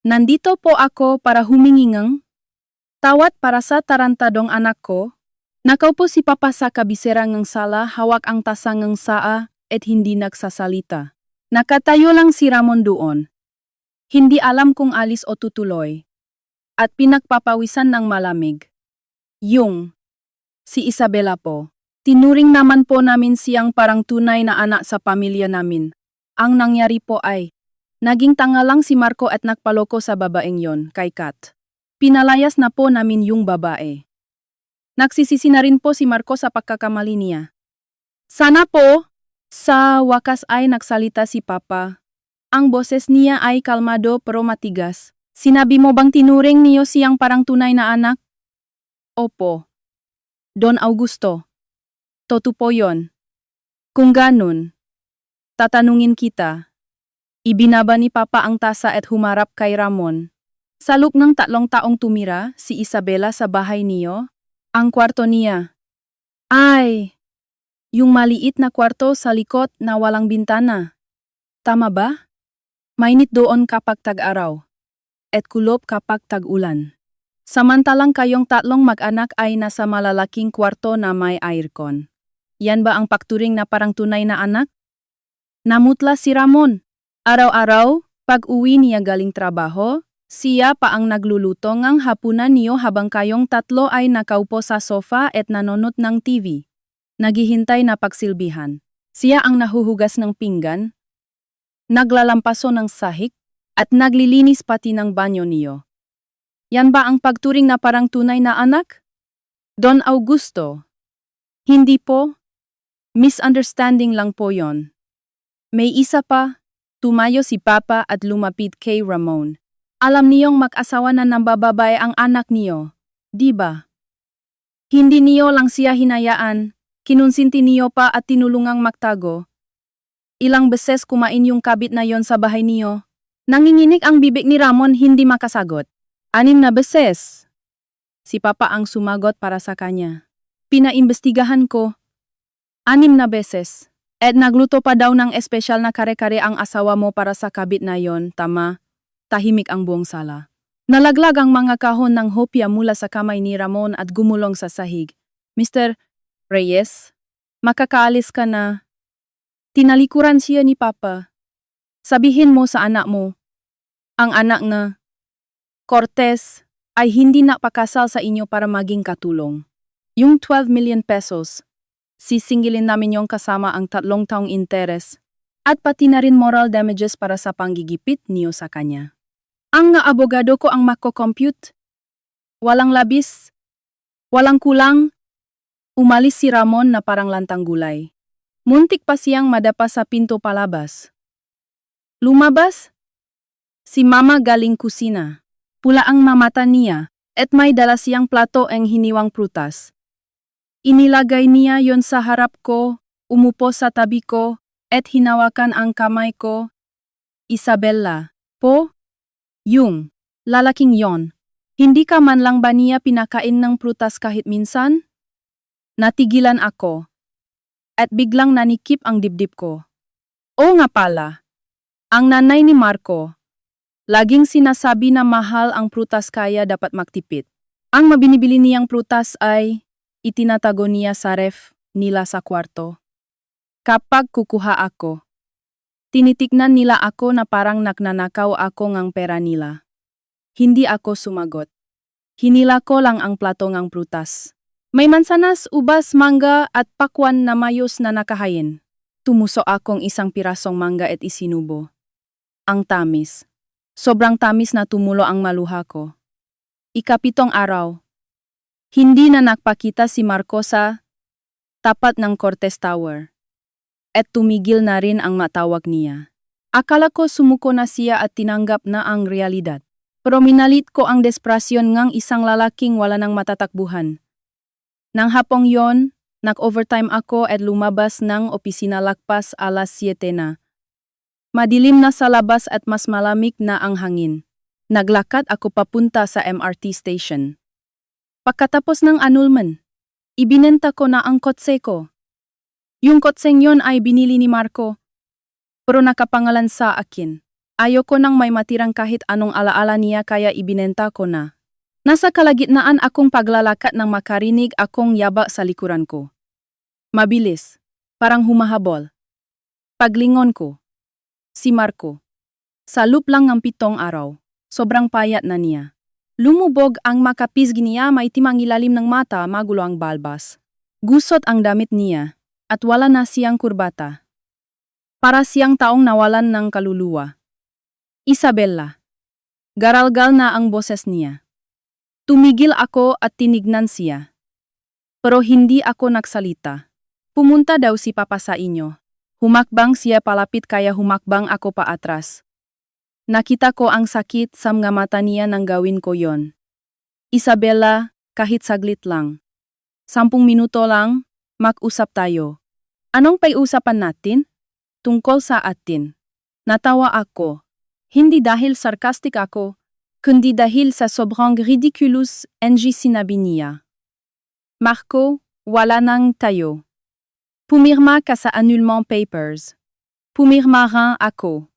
nandito po ako para humingi ng tawad para sa tarantadong anak ko. Nakaupo si Papa sa kabisera ng sala, hawak ang tasa ng saa at hindi nagsasalita. Nakatayo lang si Ramon doon. Hindi alam kung alis o tutuloy. At pinagpapawisan ng malamig. Si Isabela po. Tinuring naman po namin siyang parang tunay na anak sa pamilya namin. Ang nangyari po ay, naging tanga lang si Marco at nagpaloko sa babaeng yon, kay Kat. Pinalayas na po namin yung babae. Nagsisisi na rin po si Marco sa pagkakamali niya. Sana po, sa wakas ay nagsalita si Papa. Ang boses niya ay kalmado pero matigas. Sinabi mo bang tinuring niyo siyang parang tunay na anak? Opo. Don Augusto. Totoo po yon. Kung ganun, tatanungin kita. Ibinaba ni Papa ang tasa at humarap kay Ramon. Sa loob ng 3 taong tumira si Isabela sa bahay niyo, ang kwarto niya. Ay, yung maliit na kwarto sa likod na walang bintana. Tama ba? Mainit doon kapag tag-araw, at kulob kapag tag-ulan. Samantalang kayong 3 mag-anak ay nasa malalaking kwarto na may aircon. Yan ba ang pagturing na parang tunay na anak? Namutla si Ramon. Araw-araw, pag uwi niya galing trabaho, siya pa ang nagluluto ng hapunan niyo habang kayong 3 ay nakaupo sa sofa at nanonood ng TV. Naghihintay na pagsilbihan. Siya ang nahuhugas ng pinggan, naglalampaso ng sahig, at naglilinis pati ng banyo niyo. Yan ba ang pagturing na parang tunay na anak? Don Augusto. Hindi po. Misunderstanding lang po yon. May isa pa, tumayo si Papa at lumapit kay Ramon. Alam niyong mag-asawa na ng bababae ang anak niyo, di ba? Hindi niyo lang siya hinayaan, kinunsinti niyo pa at tinulungang magtago. Ilang beses kumain yung kabit na yon sa bahay niyo. Nanginginig ang bibig ni Ramon, hindi makasagot. 6 na beses. Si Papa ang sumagot para sa kanya. Pinaimbestigahan ko. 6 na beses. At nagluto pa daw ng espesyal na kare-kare ang asawa mo para sa kabit na yon, tama? Tahimik ang buong sala. Nalaglag ang mga kahon ng hopya mula sa kamay ni Ramon at gumulong sa sahig. Mr. Reyes, makakaalis ka na. Tinalikuran siya ni Papa. Sabihin mo sa anak mo, ang anak na Cortez ay hindi napakasal sa inyo para maging katulong. Yung 12 million pesos, sisingilin namin yung kasama ang 3 taong interes at pati na rin moral damages para sa panggigipit niyo sa kanya. Ang nga abogado ko ang mako-compute. Walang labis, walang kulang. Umalis si Ramon na parang lantang gulay. Muntik pa siyang madapa sa pinto palabas. Lumabas? Si Mama galing kusina. Pula ang mamata niya, at may dala siyang plato ang hiniwang prutas. Inilagay niya yon sa harap ko, umupo sa tabi ko, at hinawakan ang kamay ko. Isabella, po? Yung, lalaking yon. Hindi ka man lang ba niya pinakain ng prutas kahit minsan? Natigilan ako. At biglang nanikip ang dibdib ko. Oo nga pala. Ang nanay ni Marco. Laging sinasabi na mahal ang prutas kaya dapat magtipid. Ang mabinibili niyang prutas ay itinatago niya sa ref nila sa kwarto. Kapag kukuha ako, tinitignan nila ako na parang nagnanakaw ako ng pera nila. Hindi ako sumagot. Hinila ko lang ang plato ng prutas. May mansanas, ubas, mangga at pakwan na mayos na nakahayin. Tumuso akong isang pirasong mangga at isinubo. Ang tamis. Sobrang tamis na tumulo ang maluha ko. Ikapitong araw. Hindi na nakpakita si Marco sa tapat ng Cortes Tower. At tumigil na rin ang matawag niya. Akala ko sumuko na siya at tinanggap na ang realidad. Pero minalit ko ang desperasyon ngang isang lalaking wala ng matatakbuhan. Nang hapong yon, nag-overtime ako at lumabas ng opisina lakpas alas 7 na. Madilim na sa labas at mas malamig na ang hangin. Naglakad ako papunta sa MRT station. Pagkatapos ng annulment, ibinenta ko na ang kotse ko. Yung kotseng yon ay binili ni Marco, pero nakapangalan sa akin. Ayoko nang may matirang kahit anong alaala niya kaya ibinenta ko na. Nasa kalagitnaan akong paglalakad nang makarinig akong yaba sa likuran ko. Mabilis, parang humahabol. Paglingon ko, si Marco. Sa loop lang ng 7 araw, sobrang payat na niya. Lumubog ang makapisgi niya, may timang ilalim ng mata, magulo ang balbas. Gusot ang damit niya, at wala na siyang kurbata. Para siyang taong nawalan ng kaluluwa. Isabella. Garalgal na ang boses niya. Tumigil ako at tinignan siya. Pero hindi ako nagsalita. Pumunta daw si Papa sa inyo. Humakbang siya palapit kaya humakbang ako paatras. Nakita ko ang sakit sa mga mata niya nang gawin ko yon. Isabella, kahit saglit lang. 10 minuto lang, mag-usap tayo. Anong pag-usapan natin? Tungkol sa atin. Natawa ako. Hindi dahil sarcastic ako, kundi dahil sa sobrang ridiculous NG sinabi niya. Marco, wala nang tayo. Pumirma ka sa annulment papers. Pumirma rin ako.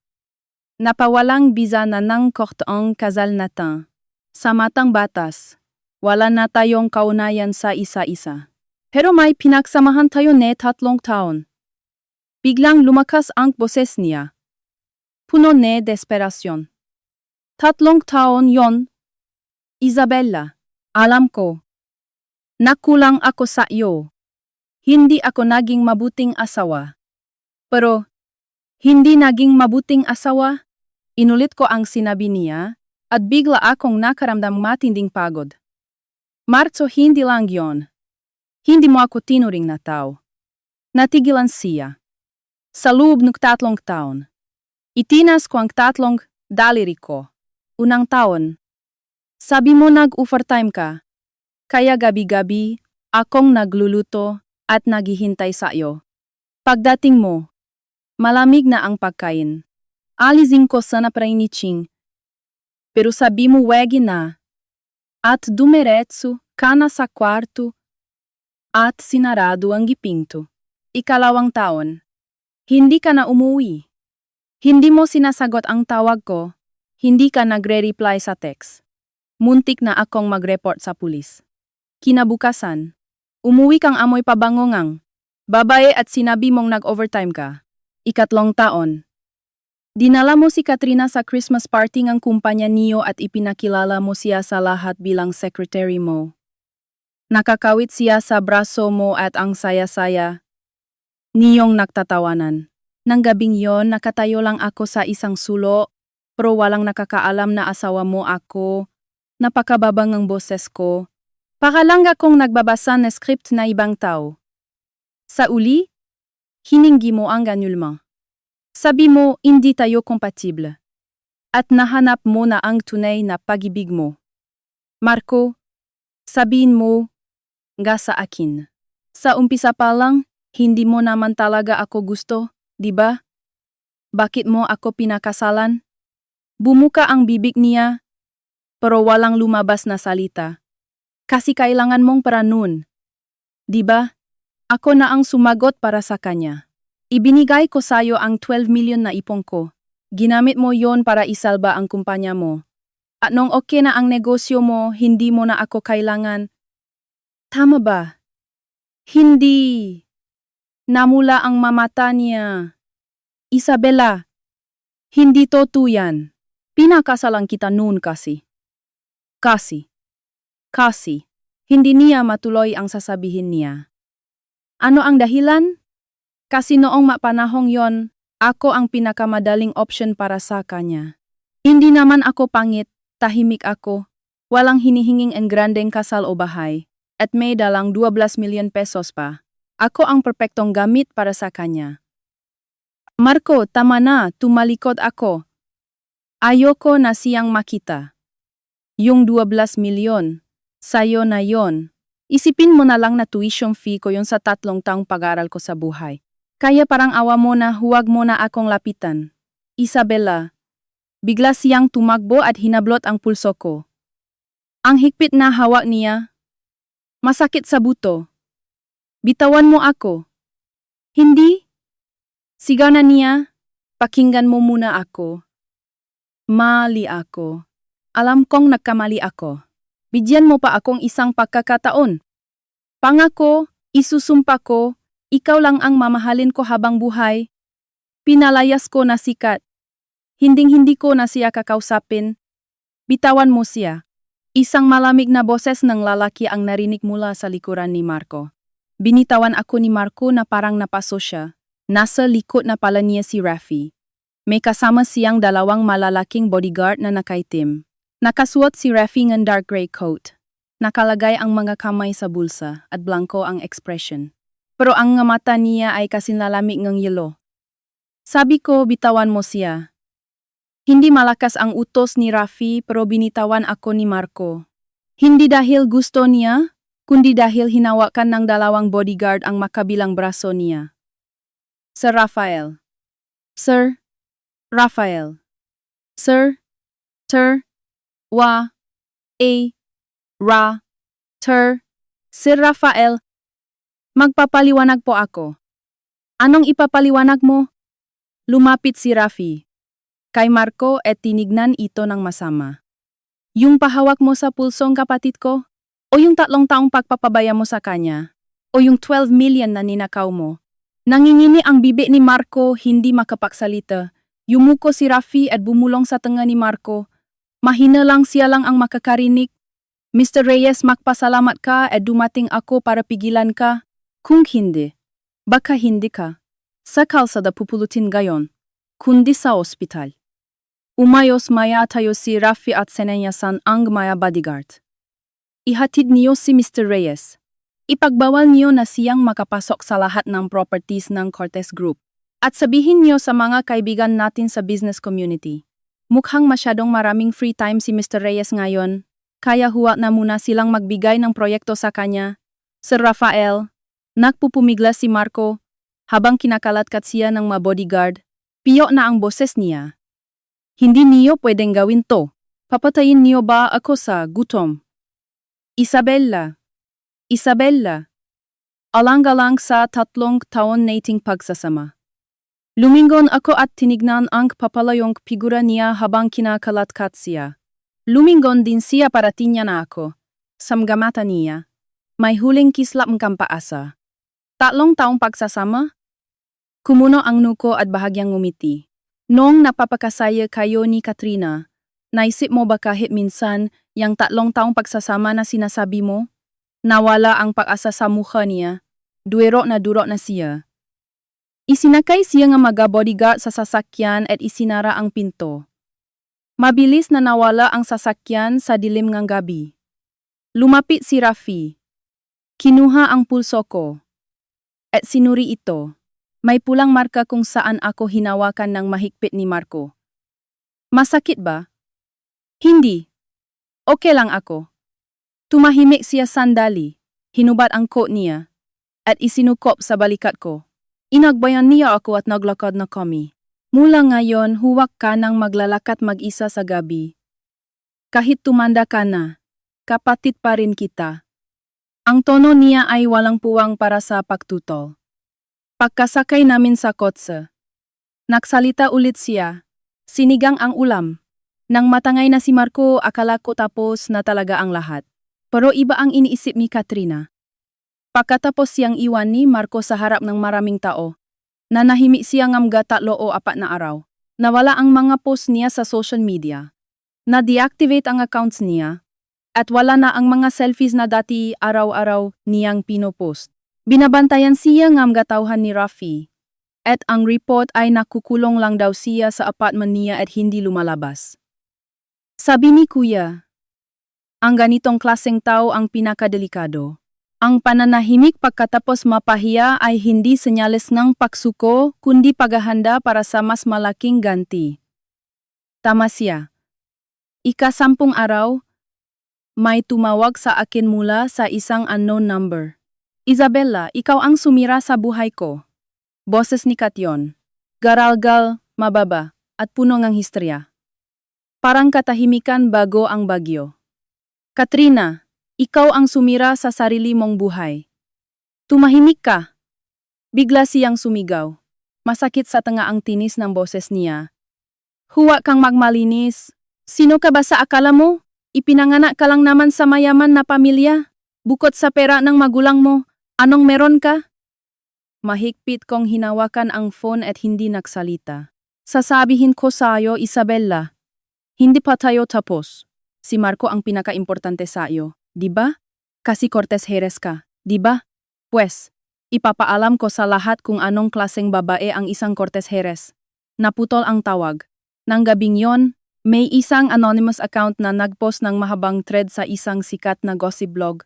Napawalang biza na ng korte ang kasal natin. Sa matang batas, wala na tayong kaunayan sa isa-isa. Pero may pinagsamahan tayo ne 3 taon. Biglang lumakas ang boses niya. Puno ne desperasyon. 3 taon yon. Isabella, alam ko. Nakulang ako sa iyo. Hindi ako naging mabuting asawa. Pero, hindi naging mabuting asawa? Inulit ko ang sinabi niya, at bigla akong nakaramdam matinding pagod. Marco, hindi lang yon. Hindi mo ako tinuring na tao. Natigilan siya. Sa loob ng 3 taon. Itinas ko ang 3 daliri ko. Unang taon. Sabi mo nag-overtime ka. Kaya gabi-gabi, akong nagluluto at naghihintay sa iyo. Pagdating mo, malamig na ang pagkain. Alisin ko sana prainiching. Pero sabi mo wegi na. At dumiretso ka na sa kwarto at sinarado ang gipinto. 2 taon. Hindi ka na umuwi. Hindi mo sinasagot ang tawag ko, hindi ka nagre-reply sa text. Muntik na akong mag-report sa pulis. Kinabukasan, umuwi kang amoy pabangongang. Babae at sinabi mong nag-overtime ka. 3 taon. Dinala mo si Katrina sa Christmas party ng kumpanya niyo at ipinakilala mo siya sa lahat bilang secretary mo. Nakakawit siya sa braso mo at ang saya-saya. Niyong nagtatawanan. Nang gabing yon, nakatayo lang ako sa isang sulo, pero walang nakakaalam na asawa mo ako. Napakababang ang boses ko. Paralang akong nagbabasa ng script na ibang tao. Sa uli, hininggi mo ang annulment. Sabi mo, hindi tayo kompatible. At nahanap mo na ang tunay na pag-ibig mo. Marco, sabihin mo, nga sa akin. Sa umpisa pa lang, hindi mo naman talaga ako gusto. Diba? Bakit mo ako pinakasalan? Bumuka ang bibig niya, pero walang lumabas na salita. Kasi kailangan mong para nun. Diba? Ako na ang sumagot para sa kanya. Ibinigay ko sayo ang 12 million na ipon ko. Ginamit mo yon para isalba ang kumpanya mo. At nung okay na ang negosyo mo, hindi mo na ako kailangan. Tama ba? Hindi. Namula ang mamata niya. Isabella, hindi totoo yan. Pinakasalang kita noon kasi. Kasi, hindi niya matuloy ang sasabihin niya. Ano ang dahilan? Kasi noong mapanahong yon, Ako ang pinakamadaling option para sa kanya. Hindi naman ako pangit, tahimik ako. Walang hinihinging engrandeng kasal o bahay. At may dalang 12 milyon pesos pa. Ako ang perpektong gamit para sa kanya. Marco, tama na, tumalikod ako. Ayoko na siyang makita. Yung 12 milyon, sayo na yon. Isipin mo na lang na tuition fee ko yun sa 3 taong pag-aaral ko sa buhay. Kaya parang awa mo na huwag mo na akong lapitan. Isabella. Bigla siyang tumakbo at hinablot ang pulso ko. Ang higpit na hawak niya. Masakit sa buto. Bitawan mo ako. Hindi? Sigaw na niya. Pakinggan mo muna ako. Mali ako. Alam kong nagkamali ako. Bigyan mo pa akong isang pagkakataon. Pangako, isusumpa ko, ikaw lang ang mamahalin ko habang buhay. Pinalayas ko na sikat. Hinding-hindi ko na siya kakausapin. Bitawan mo siya. Isang malamig na boses ng lalaki ang narinig mula sa likuran ni Marco. Binitawan ako ni Marco na parang napaso siya. Nasa likod na pala niya si Rafi. May kasama siyang 2 malalaking bodyguard na nakaitim. Nakasuot si Rafi ng dark gray coat. Nakalagay ang mga kamay sa bulsa at blanco ang expression. Pero ang nga mata niya ay kasinlalamig ng yelo. Sabi ko, bitawan mo siya. Hindi malakas ang utos ni Rafi pero binitawan ako ni Marco. Hindi dahil gusto niya, kundi dahil hinawakan ng 2 bodyguard ang makabilang braso niya. Sir Rafael. Sir Rafael. Sir. Sir Rafael. Magpapaliwanag po ako. Anong ipapaliwanag mo? Lumapit si Rafi kay Marco at tinignan ito ng masama. Yung pahawak mo sa pulsong kapatid ko? O yung 3 taong pagpapabaya mo sa kanya? O yung 12 million na ninakaw mo? Nangingini ang bibi ni Marco, hindi makapagsalita. Yumuko si Rafi at bumulong sa tenga ni Marco. Mahina lang siya lang ang makakarinig. Mr. Reyes, magpasalamat ka at dumating ako para pigilan ka. Kung hindi, baka hindi ka. Sa kalsada pupulutin gayon, kundi sa ospital. Umayos maya tayo si Rafi at senenyasan ang mga bodyguard. Ihatid niyo si Mr. Reyes. Ipagbawal niyo na siyang makapasok sa lahat ng properties ng Cortez Group. At sabihin niyo sa mga kaibigan natin sa business community. Mukhang masyadong maraming free time si Mr. Reyes ngayon, kaya huwag na muna silang magbigay ng proyekto sa kanya. Sir Rafael, nagpupumigla si Marco, habang kinakalatkat siya ng mga bodyguard, piyo na ang boses niya. Hindi niyo pwedeng gawin to. Papatayin niyo ba ako sa gutom? Isabella. Alang-alang sa 3 taon nating pagsasama. Lumingon ako at tinignan ang papalayong figura niya habang kinakalatkat siya. Lumingon din siya para tingnan na ako. Samgamata niya. May huling kislap ng paasa. 3 taong pagsasama? Kumuno ang nuko at bahagyang ngumiti. Noong napapakasaya kayo ni Katrina, naisip mo ba kahit minsan yang 3 taong pagsasama na sinasabi mo? Nawala ang pag-asa sa mukha niya. Durok na siya. Isinakay siya ng mga bodyguard sa sasakyan at isinara ang pinto. Mabilis na nawala ang sasakyan sa dilim ng gabi. Lumapit si Rafi. Kinuha ang pulso ko. At sinuri ito. May pulang marka kung saan ako hinawakan ng mahigpit ni Marco. Masakit ba? Hindi. Okay lang ako. Tumahimik siya sandali. Hinubad ang coat niya. At isinukop sa balikat ko. Inagbayan niya ako at naglakad na kami. Mula ngayon, huwag ka nang maglalakad mag-isa sa gabi. Kahit tumanda ka na, kapatid pa rin kita. Ang tono niya ay walang puwang para sa pagtutol. Pagkasakay namin sa kotse, nagsalita ulit siya. Sinigang ang ulam. Nang matangay na si Marco, akala ko tapos na talaga ang lahat. Pero iba ang iniisip ni Katrina. Pagkatapos siyang iwan ni Marco sa harap ng maraming tao, nanahimik siya ng 3 o 4 na araw. Nawala ang mga post niya sa social media. Na-deactivate ang accounts niya. At wala na ang mga selfies na dati araw-araw niyang pinopost. Binabantayan siya ng tauhan ni Rafi. At ang report ay nakukulong lang daw siya sa apartment niya at hindi lumalabas. Sabi ni Kuya, ang ganitong klaseng tao ang pinakadelikado. Ang pananahimik pagkatapos mapahiya ay hindi senyales ng pagsuko kundi paghahanda para sa mas malaking ganti. Tama siya. Ika-10 araw, may tumawag sa akin mula sa isang unknown number. Isabella, ikaw ang sumira sa buhay ko. Boses ni Katyon. Garalgal, mababa, at puno ng histerya. Parang katahimikan bago ang bagyo. Katrina, ikaw ang sumira sa sarili mong buhay. Tumahimik ka. Bigla siyang sumigaw. Masakit sa tanga ang tinis ng boses niya. Huwag kang magmalinis. Sino ka ba sa akala mo? Ipinanganak ka lang naman sa mayaman na pamilya. Bukod sa pera ng magulang mo, anong meron ka? Mahigpit kong hinawakan ang phone at hindi nagsalita. Sasabihin ko sa'yo, Isabella. Hindi pa tayo tapos. Si Marco ang pinaka-importante sa'yo, di ba? Kasi Cortez Jerez ka, di ba? Pues, ipapaalam ko sa lahat kung anong klaseng babae ang isang Cortez Jerez. Naputol ang tawag. Nang gabing yon, may isang anonymous account na nagpost ng mahabang thread sa isang sikat na gossip blog.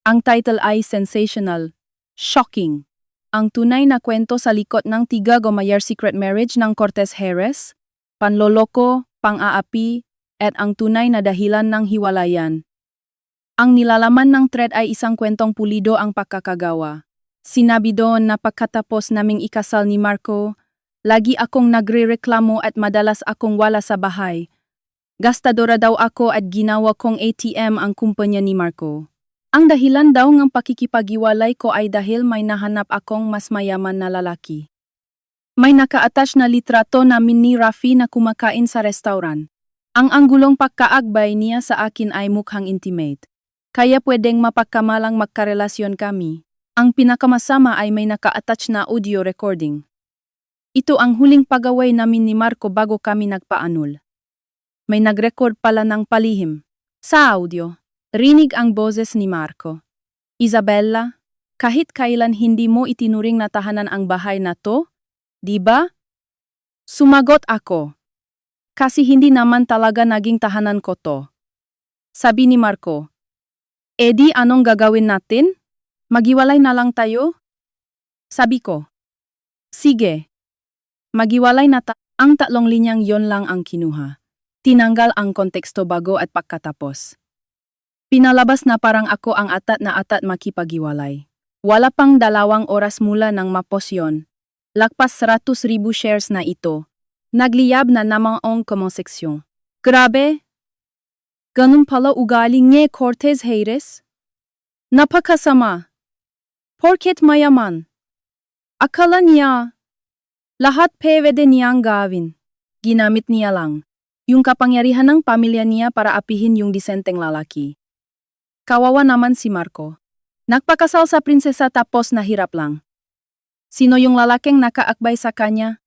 Ang title ay sensational, shocking. Ang tunay na kwento sa likod ng 3 Gomayar secret marriage ng Cortez Jerez, panloloko, pang-aapi, at ang tunay na dahilan ng hiwalayan. Ang nilalaman ng thread ay isang kwentong pulido ang pagkakagawa. Sinabi doon na pagkatapos naming ikasal ni Marco, lagi akong nagrereklamo at madalas akong wala sa bahay. Gastadora daw ako at ginawa kong ATM ang kumpanya ni Marco. Ang dahilan daw ng pakikipagiwalay ko ay dahil may nahanap akong mas mayaman na lalaki. May naka-attach na litrato namin ni Rafi na kumakain sa restaurant. Ang anggulong pagkaagbay niya sa akin ay mukhang intimate. Kaya pwedeng mapagkamalang magkarelasyon kami. Ang pinakamasama ay may naka-attach na audio recording. Ito ang huling pag-away namin ni Marco bago kami nagpaanul. May nag-record pala ng palihim. Sa audio, rinig ang boses ni Marco. Isabella, kahit kailan hindi mo itinuring na tahanan ang bahay na to, di ba? Sumagot ako. Kasi hindi naman talaga naging tahanan ko to. Sabi ni Marco. Edi anong gagawin natin? Magiwalay na lang tayo? Sabi ko. Sige. Magiwalay na ang 3 linyang yon lang ang kinuha. Tinanggal ang konteksto bago at pagkatapos. Pinalabas na parang ako ang atat na atat makipagiwalay. Wala pang 2 oras mula nang mapos yon. Lagpas 100,000 shares na ito. Nagliyab na namang ang komonseksyon. Grabe! Ganun pala ugali ni Cortez Jerez? Napakasama. Porket mayaman. Akala niya, lahat pwede niyang gawin. Ginamit niya lang yung kapangyarihan ng pamilya niya para apihin yung disenteng lalaki. Kawawa naman si Marco. Nagpakasal sa prinsesa tapos nahirap lang. Sino yung lalaking nakaakbay sa kanya?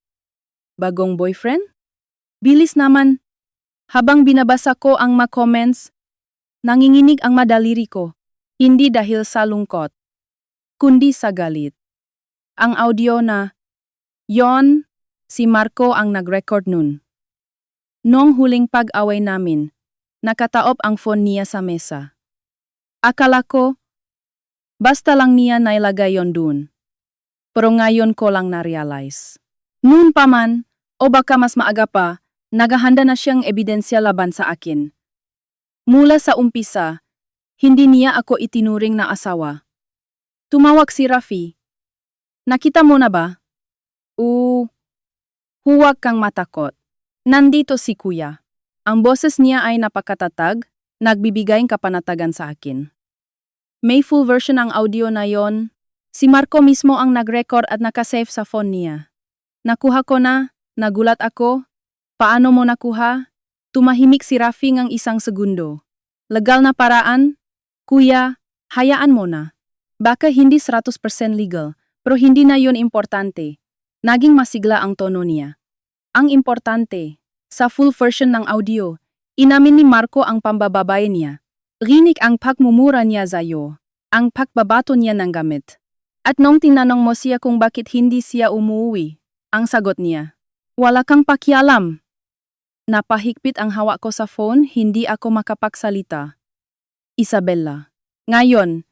Bagong boyfriend? Bilis naman. Habang binabasa ko ang mga comments, nanginginig ang madaliri ko. Hindi dahil sa lungkot, kundi sa galit. Ang audio na, yon, si Marco ang nag-record nun. Noong huling pag-away namin, nakataob ang phone niya sa mesa. Akala ko, basta lang niya nailagay yon dun. Pero ngayon ko lang na-realize. Noon pa man, o baka mas maaga pa, naghahanda na siyang ebidensya laban sa akin. Mula sa umpisa, hindi niya ako itinuring na asawa. Tumawag si Rafi. Nakita mo na ba? Huwag kang matakot. Nandito si Kuya. Ang boses niya ay napakatatag, nagbibigay kapanatagan sa akin. May full version ang audio na yon. Si Marco mismo ang nag-record at nakasave sa phone niya. Nakuha ko na, nagulat ako. Paano mo nakuha? Tumahimik si Rafi ng 1 segundo. Legal na paraan? Kuya, hayaan mo na. Baka hindi 100% legal, pero hindi na yon importante. Naging masigla ang tono niya. Ang importante, sa full version ng audio, inamin ni Marco ang pambababay niya. Rinig ang pagmumura niya sa'yo, ang pagbabato niya ng gamit. At nung tinanong mo siya kung bakit hindi siya umuwi, Ang sagot niya. Wala kang pakialam. Napahigpit ang hawak ko sa phone, hindi ako makapagsalita. Isabella. Ngayon,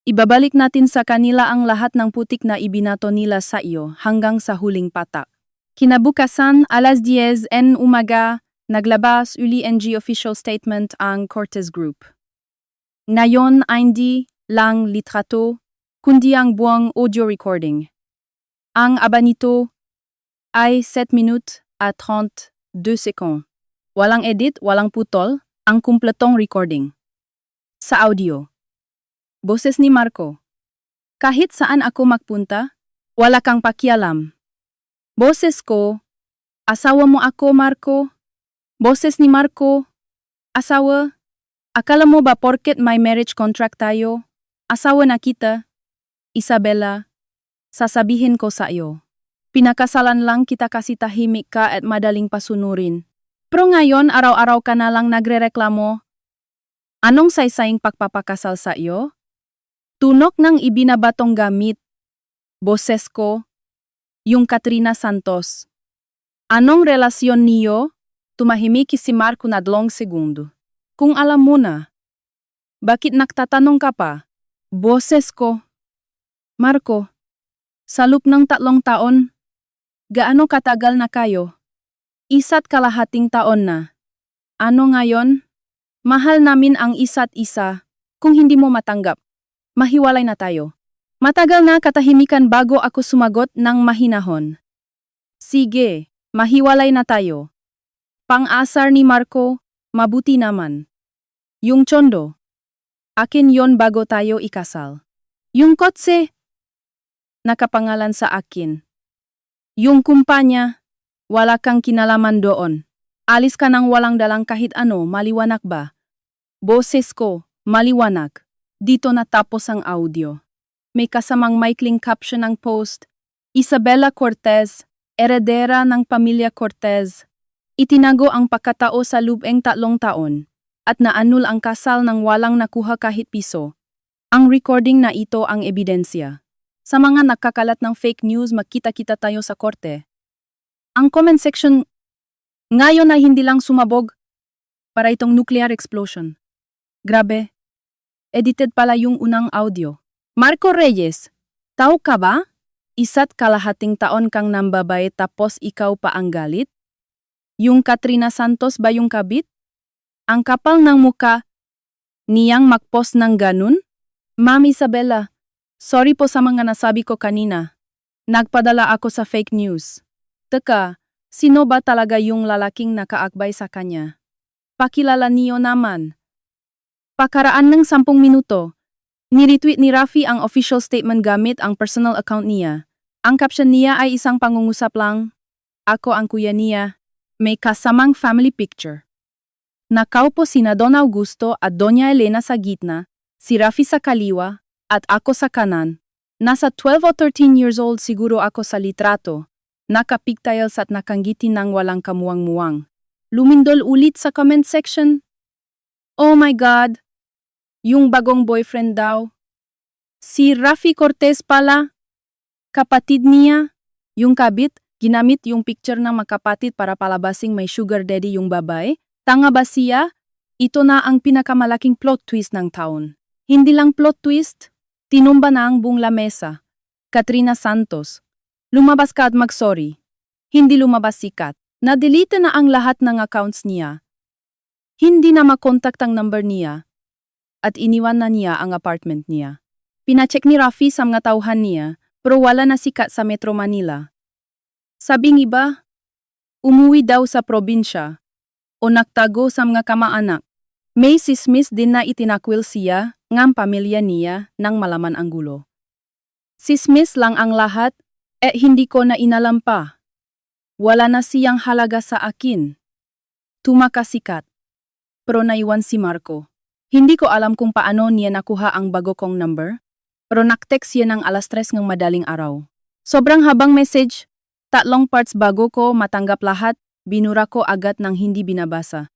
ibabalik natin sa kanila ang lahat ng putik na ibinato nila sa iyo hanggang sa huling patak. Kinabukasan, alas 10 n umaga, naglabas uli ng official statement ang Cortez Group. Ngayon ay hindi lang litrato, kundi ang buong audio recording. Ang aba nito ay 7 minutes at 32 sekond. Walang edit, walang putol, ang kumpletong recording. Sa audio. Boses ni Marco. Kahit saan ako magpunta, wala kang pakialam. Boses ko, asawa mo ako, Marco. Boses ni Marco, asawa. Akala mo ba porket may marriage contract tayo, asawa na kita? Isabella, sasabihin ko sa iyo. Pinakasalan lang kita kasi tahimik ka at madaling pasunurin. Pero ngayon araw-araw ka na lang nagrereklamo. Anong saysaying pagpapakasal sa iyo? Tunok ng ibinabatong gamit. Boses ko, yung Katrina Santos. Anong relasyon niyo? Tumahimik si Marco na 2 segundo. Kung alam mo na, bakit nagtatanong ka pa? Boses ko. Marco, sa loob ng 3 taon, gaano katagal na kayo? 1.5 taon na. Ano ngayon? Mahal namin ang isa't isa. Kung hindi mo matanggap, mahiwalay na tayo. Matagal na katahimikan bago ako sumagot ng mahinahon. Sige, mahiwalay na tayo. Pang-asar ni Marco, mabuti naman. Yung tsondo, akin yon bago tayo ikasal. Yung kotse, nakapangalan sa akin. Yung kumpanya, wala kang kinalaman doon. Alis ka nang walang dalang kahit ano, maliwanag ba? Boses ko, maliwanag. Dito natapos ang audio. May kasamang maikling caption ng post. Isabella Cortez, eredera ng pamilya Cortez. Itinago ang pagkatao sa lubeng 3 taon at naanul ang kasal nang walang nakuha kahit piso. Ang recording na ito ang ebidensya. Sa mga nakakalat ng fake news, magkita-kita tayo sa korte. Ang comment section ngayon ay hindi lang sumabog para itong nuclear explosion. Grabe. Edited pala yung unang audio. Marco Reyes, tao ka ba? 1.5 taon kang nambabae tapos ikaw pa ang galit? Yung Katrina Santos ba yung kabit? Ang kapal ng muka niyang magpost ng ganun? Ma'am Isabella, sorry po sa mga nasabi ko kanina. Nagpadala ako sa fake news. Teka, sino ba talaga yung lalaking nakaakbay sa kanya? Pakilala niyo naman. Pakaraan ng 10 minuto, niretweet ni Rafi ang official statement gamit ang personal account niya. Ang caption niya ay isang pangungusap lang. Ako ang kuya niya. May kasamang family picture. Nakaupo sina Don Augusto at Doña Elena sa gitna, si Rafi sa kaliwa, at ako sa kanan. Nasa 12 o 13 years old siguro ako sa litrato. Nakapigtails at nakangiti ng walang kamuwang-muwang. Lumindol ulit sa comment section. Oh my God! Yung bagong boyfriend daw. Si Rafi Cortez pala. Kapatid niya. Yung kabit, ginamit yung picture ng makapatid para palabasing may sugar daddy yung babae. Tanga ba siya? Ito na ang pinakamalaking plot twist ng taon. Hindi lang plot twist, tinumba na ang buong lamesa. Katrina Santos. Lumabas ka at mag-sorry. Hindi lumabas si Kat. Na-delete na ang lahat ng accounts niya. Hindi na makontak ang number niya. At iniwan na niya ang apartment niya. Pinacheck ni Rafi sa mga tauhan niya, pero wala na si Kat sa Metro Manila. Sabing iba, umuwi daw sa probinsya o nagtago sa mga kamaanak. May sismis din na itinakwil siya ng pamilya niya nang malaman ang gulo. Sismis lang ang lahat hindi ko na inalam pa. Wala na siyang halaga sa akin. Tumakasikat. Pero naiwan si Marco. Hindi ko alam kung paano niya nakuha ang bago kong number, pero naktext siya ng alas 3 ng madaling araw. Sobrang habang message, 3 parts bago ko matanggap lahat, binura ko agad nang hindi binabasa.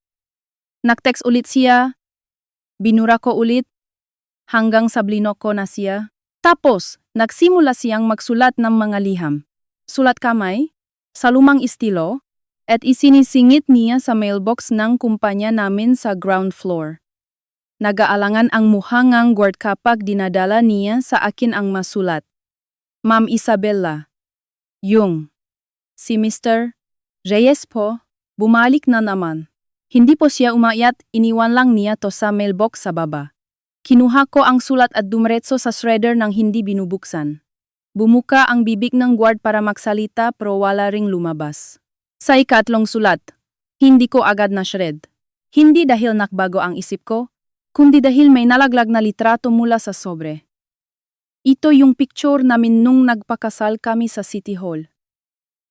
Naktext ulit siya, binura ko ulit, hanggang sa blinok ko na siya. Tapos, nagsimula siyang magsulat ng mga liham. sulat kamay, sa lumang estilo, at isinisingit niya sa mailbox ng kumpanya namin sa ground floor. Nag-aalangan ang muhangang guard kapag dinadala niya sa akin ang masulat. Ma'am Isabella. Yung. Si Mr. Reyes po, bumalik na naman. Hindi po siya umayat, iniwan lang niya to sa mailbox sa baba. Kinuha ko ang sulat at dumiretso sa shredder nang hindi binubuksan. Bumuka ang bibig ng guard para magsalita pero wala ring lumabas. Sa ikatlong sulat, hindi ko agad na shred. Hindi dahil nakbago ang isip ko, kundi dahil may nalaglag na litrato mula sa sobre. Ito yung picture namin nung nagpakasal kami sa City Hall.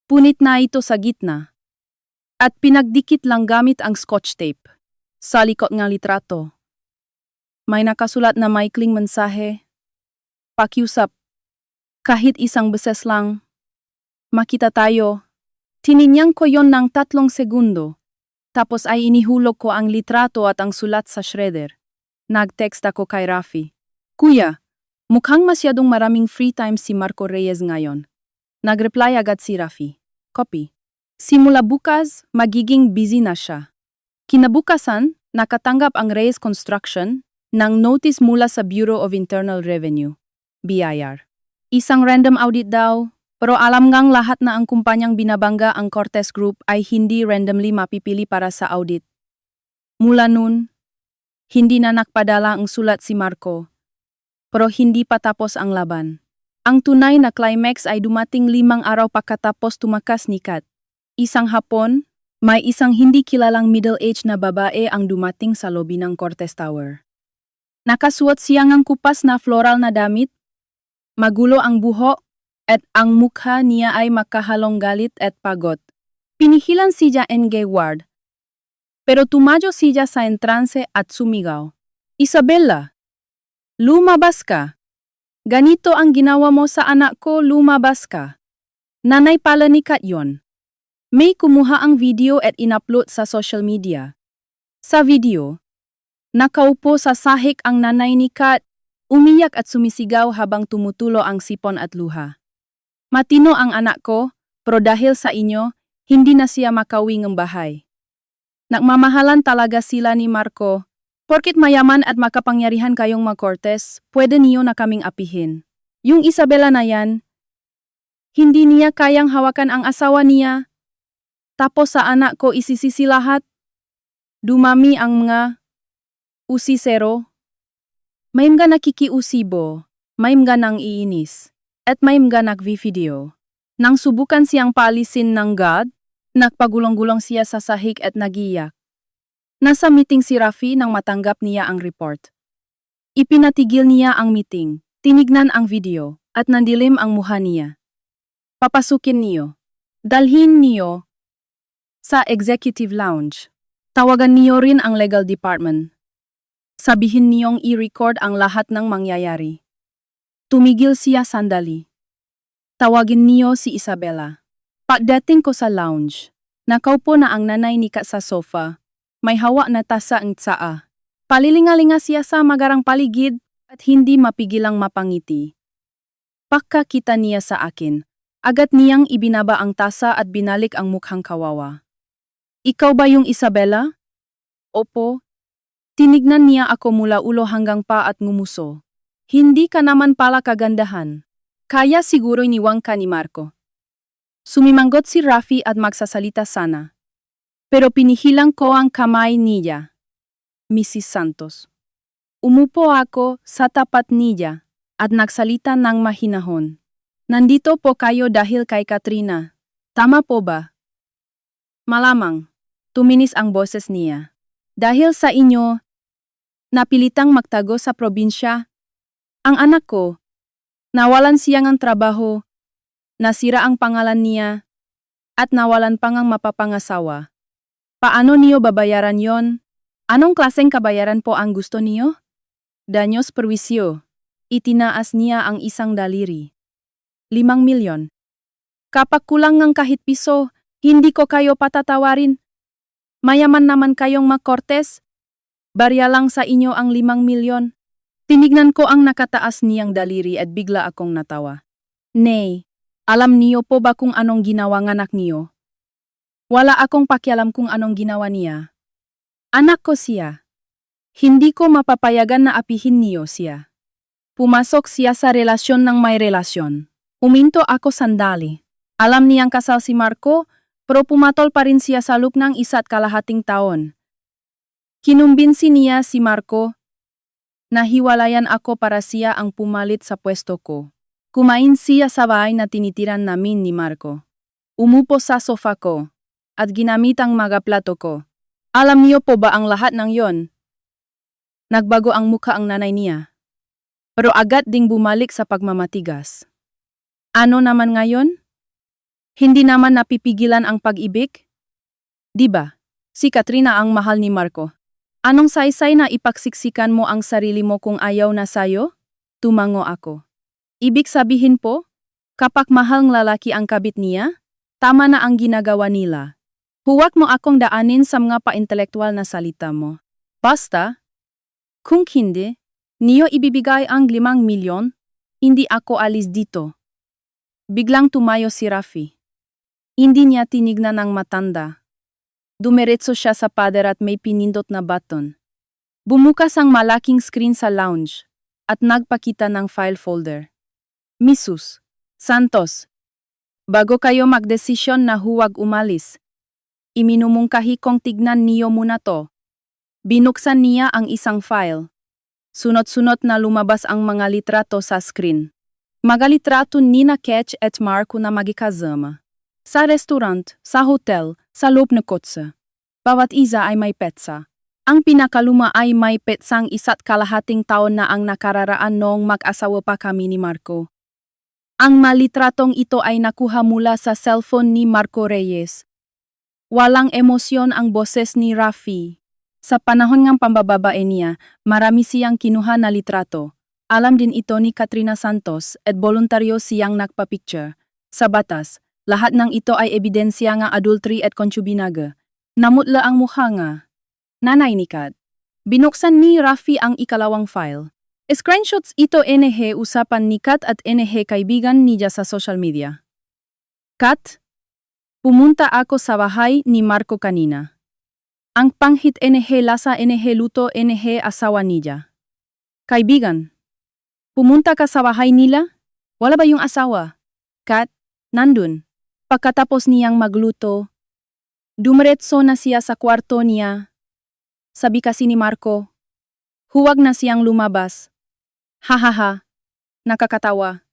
Punit na ito sa gitna. At pinagdikit lang gamit ang scotch tape. Sa likod ng litrato, may nakasulat na maikling mensahe. Pakiusap. Kahit isang beses lang. Makita tayo. Tininyang ko yon ng 3 segundo. Tapos ay inihulog ko ang litrato at ang sulat sa shredder. Nag-text ako kay Rafi. Kuya, mukhang masyadong maraming free time si Marco Reyes ngayon. Nag-reply agad si Rafi. Copy. Simula bukas, magiging busy na siya. Kinabukasan, nakatanggap ang Reyes Construction ng notice mula sa Bureau of Internal Revenue, BIR. Isang random audit daw, pero alam ngang lahat na ang kumpanyang binabangga ang Cortez Group ay hindi randomly mapipili para sa audit. Mula nun, hindi na nakpadala ang sulat si Marco, pero hindi pa tapos ang laban. Ang tunay na climax ay dumating 5 araw pagkatapos tumakas ni Kat. Isang hapon, may isang hindi kilalang middle-aged na babae ang dumating sa lobby ng Cortez Tower. Nakasuot siya ng kupas na floral na damit, magulo ang buhok, at ang mukha niya ay makahalong galit at pagod. Pinihilan siya NG Ward, pero tumayo siya sa entrance at sumigaw. Isabella, lumabas ka. Ganito ang ginawa mo sa anak ko, lumabas ka. Nanay pala ni Kat yon. May kumuha ang video at in-upload sa social media. Sa video, nakaupo sa sahig ang nanay ni Kat, umiyak at sumisigaw habang tumutulo ang sipon at luha. Matino ang anak ko, pero dahil sa inyo, hindi na siya makauwi ng bahay. Nagmamahalan talaga sila ni Marco. Porkit mayaman at makapangyarihan kayong mag-Cortez, pwede niyo na kaming apihin. Yung Isabella na yan, hindi niya kayang hawakan ang asawa niya. Tapos sa anak ko isisisi lahat. Dumami ang mga usisero. May mga nakikiusibo, may mga nang iinis, at may mga nag-video. Nang subukan siyang palisin ng God, nagpagulong-gulong siya sa sahig at nagiyak. Nasa meeting si Rafi nang matanggap niya ang report. Ipinatigil niya ang meeting, tinignan ang video, at nandilim ang mukha niya. Papasukin niyo. Dalhin niyo sa executive lounge. Tawagan niyo rin ang legal department. Sabihin niyong i-record ang lahat ng mangyayari. Tumigil siya sandali. Tawagin niyo si Isabella. Pagdating ko sa lounge, nakaupo na ang nanay ni Kat sa sofa. May hawak na tasa ang tsaa. Palilingalinga siya sa magarang paligid at hindi mapigilang mapangiti. Pagkakita niya sa akin, agad niyang ibinaba ang tasa at binalik ang mukhang kawawa. Ikaw ba yung Isabella? Opo. Tinignan niya ako mula ulo hanggang pa at ngumuso. Hindi ka naman pala kagandahan. Kaya siguro iniwang ka ni Marco. Sumimanggot si Rafi at magsasalita sana. Pero pinihilang ko ang kamay niya. Mrs. Santos. Umupo ako sa tapat niya at nagsalita ng mahinahon. Nandito po kayo dahil kay Katrina. Tama po ba? Malamang. Tuminis ang boses niya. Dahil sa inyo, napilitang magtago sa probinsya. Ang anak ko, nawalan siya ng trabaho, nasira ang pangalan niya, at nawalan pang ang mapapangasawa. Paano niyo babayaran yon? Anong klaseng kabayaran po ang gusto niyo? Daños perwisyo. Itinaas niya ang isang daliri. 5 milyon. Kapag kulang ng kahit piso, hindi ko kayo patatawarin. Mayaman naman kayong mag-Cortez. Barya lang sa inyo ang 5 milyon. Tinignan ko ang nakataas niyang daliri at bigla akong natawa. Nay, Alam niyo po ba kung anong ginawa ng anak niyo? Wala akong pakialam kung anong ginawa niya. Anak ko siya. Hindi ko mapapayagan na apihin niyo siya. Pumasok siya sa relasyon ng may relasyon. Uminto ako sandali. Alam niyang kasal si Marco, pero pumatol pa rin siya sa loop ng 1.5 taon. Kinumbinsi niya si Marco na hiwalayan ako para siya ang pumalit sa pwesto ko. Kumain siya sa bahay na tinitiran namin ni Marco. Umupo sa sofa ko at ginamit ang mga plato ko. Alam niyo po ba ang lahat ng yon? Nagbago ang mukha ang nanay niya. Pero agad ding bumalik sa pagmamatigas. Ano naman ngayon? Hindi naman napipigilan ang pag-ibig? Diba? Si Katrina ang mahal ni Marco. Anong saysay na ipaksiksikan mo ang sarili mo kung ayaw na sayo? Tumango ako. Ibig sabihin po, kapag mahal ng lalaki ang kabit niya, tama na ang ginagawa nila. Huwag mo akong daanin sa mga pa-intelektual na salita mo. Basta, kung hindi, niyo ibibigay ang 5 milyon, hindi ako alis dito. Biglang tumayo si Rafi. Hindi niya tinignan ng matanda. Dumiretso siya sa pader at may pinindot na button. Bumukas ang malaking screen sa lounge at nagpakita ng file folder. Mrs. Santos, bago kayo magdesisyon na huwag umalis, iminumungkahi kong tignan niyo muna to. Binuksan niya ang isang file. Sunod-sunod na lumabas ang mga litrato sa screen. Mga litrato ni na Ketch at Marco na magkakasama. Sa restaurant, sa hotel, sa loob ng kotse. Bawat isa ay may petsa. Ang pinakaluma ay may petsang 1.5 taon na ang nakararaan noong mag-asawa pa kami ni Marco. Ang malitratong ito ay nakuha mula sa cellphone ni Marco Reyes. Walang emosyon ang boses ni Rafi. Sa panahon ng pambababae niya, marami siyang kinuha na litrato. Alam din ito ni Katrina Santos at voluntaryo siyang nagpa-picture. Sa batas, lahat ng ito ay ebidensya ng adultery at concubinaga. Namutla ang mukha nga. Nanay ni Kat. Binuksan ni Rafi ang ikalawang file. Screenshots ito usapan ni Kat at kaibigan niya sa social media. Kat, pumunta ako sa bahay ni Marco kanina. Ang panghit lasa luto asawa niya. Kaibigan, pumunta ka sa bahay nila? Wala ba yung asawa? Kat, nandun. Pagkatapos niyang magluto, dumiretso na siya sa kwarto niya. Sabi kasi ni Marco, huwag na siyang lumabas. Hahaha, nakakatawa.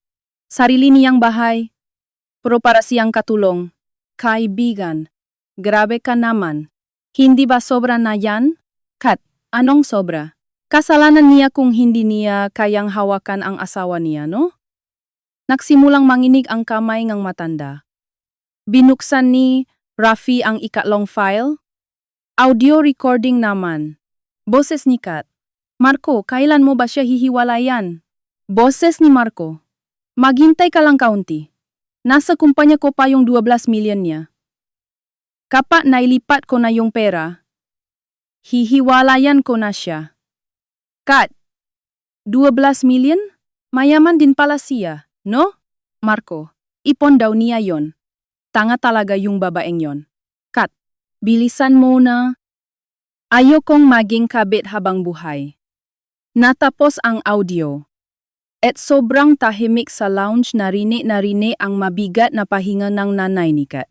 Sarili niyang bahay, pero para siyang katulong. Kaibigan, grabe ka naman. Hindi ba sobra na yan? Kat, anong sobra? Kasalanan niya kung hindi niya kayang hawakan ang asawa niya, no? Nagsimulang manginig ang kamay ng matanda. Binuksan ni Rafi ang ikatlong file. Audio recording naman. Boses ni Kat. Marco, kailan mo ba siya hihiwalayan? Boses ni Marco. Maghintay ka lang kaunti. Nasa kumpanya ko pa yung 12 milyon niya. Kapag nailipat ko na yung pera, hihiwalayan ko na siya. Kat, 12 milyon? Mayaman din pala siya, no? Marco, ipon daw niya yon. Tanga talaga yung babaeng yon. Kat, bilisan mo na. Ayokong maging kabit habang buhay. Natapos ang audio. At sobrang tahimik sa lounge na rinig ang mabigat na pahinga ng nanay ni Kat.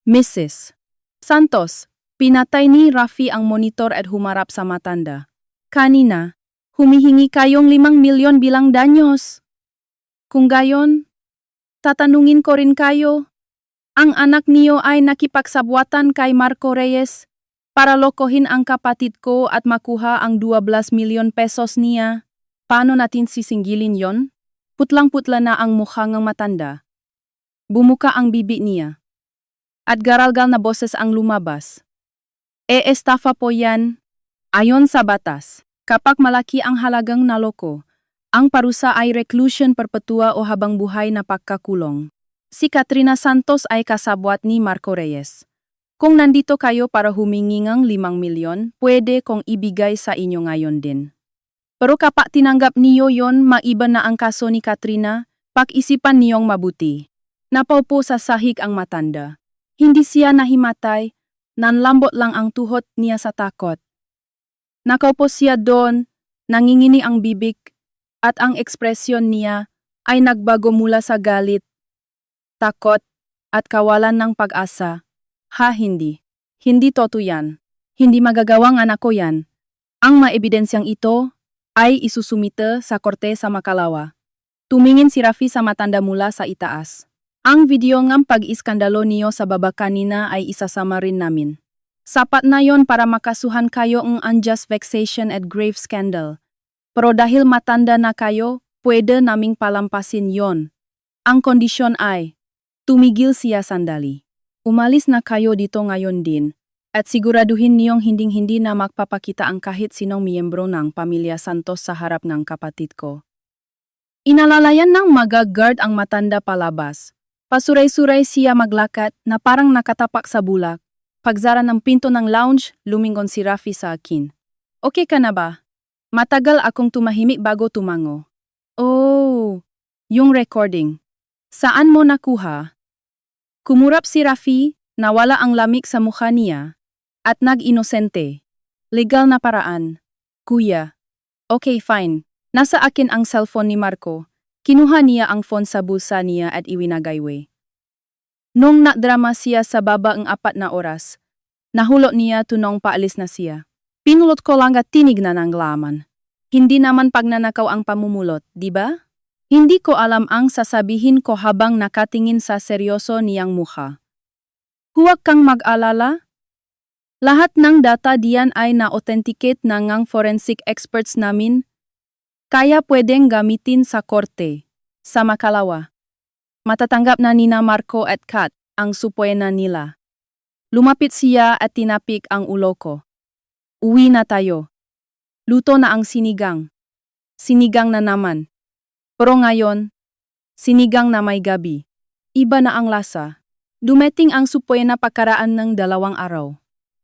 Mrs. Santos, pinatay ni Rafi ang monitor at humarap sa matanda. Kanina, humihingi kayong 5 milyon bilang danyos. Kung gayon, tatanungin ko rin kayo. Ang anak niyo ay nakipagsabwatan kay Marco Reyes para lokohin ang kapatid ko at makuha ang 12 milyon pesos niya. Paano natin sisingilin yon? Putlang-putla na ang mukha ng matanda. Bumuka ang bibi niya. At garalgal na boses ang lumabas. Estafa po yan. Ayon sa batas, kapag malaki ang halagang naloko, ang parusa ay reclusion perpetua o habang buhay na pagkakulong. Si Katrina Santos ay kasabwat ni Marco Reyes. Kung nandito kayo para humingi ng 5 milyon, pwede kong ibigay sa inyo ngayon din. Pero kapag tinanggap niyo yon, maiba na ang kaso ni Katrina, pag-isipan niyong mabuti. Napaupo sa sahig ang matanda. Hindi siya nahimatay, nanlambot lang ang tuhod niya sa takot. Nakaupo siya doon, nangingini ang bibig, at ang ekspresyon niya ay nagbago mula sa galit, takot, at kawalan ng pag-asa. Hindi. Hindi totoo yan. Hindi magagawang anak ko yan. Ang maebidensyang ito ay isusumite sa korte sa Makalawa. Tumingin si Rafi sa matanda mula sa itaas. Ang video ng pag-iskandalo niyo sa baba kanina ay isasama rin namin. Sapat na yon para makasuhan kayo ng unjust vexation at grave scandal. Pero dahil matanda na kayo, pwede naming palampasin yon. Ang kondisyon ay, tumigil siya sandali. Umalis na kayo dito ngayon din, at siguraduhin niyong hinding-hindi na magpapakita ang kahit sinong miyembro ng pamilya Santos sa harap ng kapatid ko. Inalalayan ng mag-guard ang matanda palabas. Pasuray-suray siya maglakad na parang nakatapak sa bulak. Pagzara ng pinto ng lounge, lumingon si Rafi sa akin. Okay ka na ba? Matagal akong tumahimik bago tumango. Oh, yung recording. Saan mo nakuha? Kumurap si Rafi, nawala ang lamig sa mukha niya, at nag-inosente. Legal na paraan. Kuya. Okay, fine. Nasa akin ang cellphone ni Marco. Kinuha niya ang phone sa bulsa niya at iwinagaywe. Nung nadrama siya sa baba ang 4 na oras, nahulot niya tunong paalis na siya. Pinulot ko lang at tinig na ng laman. Hindi naman pagnanakaw ang pamumulot, di ba? Hindi ko alam ang sasabihin ko habang nakatingin sa seryoso niyang mukha. Huwag kang mag-alala. Lahat ng data diyan ay na-authenticate ng forensic experts namin, kaya pwedeng gamitin sa korte, sa Makalawa. Matatanggap na nina Marco at Kat ang supuena nila. Lumapit siya at tinapik ang ulo ko. Uwi na tayo. Luto na ang sinigang. Sinigang na naman. Pero ngayon, sinigang na may gabi. Iba na ang lasa. Dumating ang supuena pagkaraan ng 2 araw.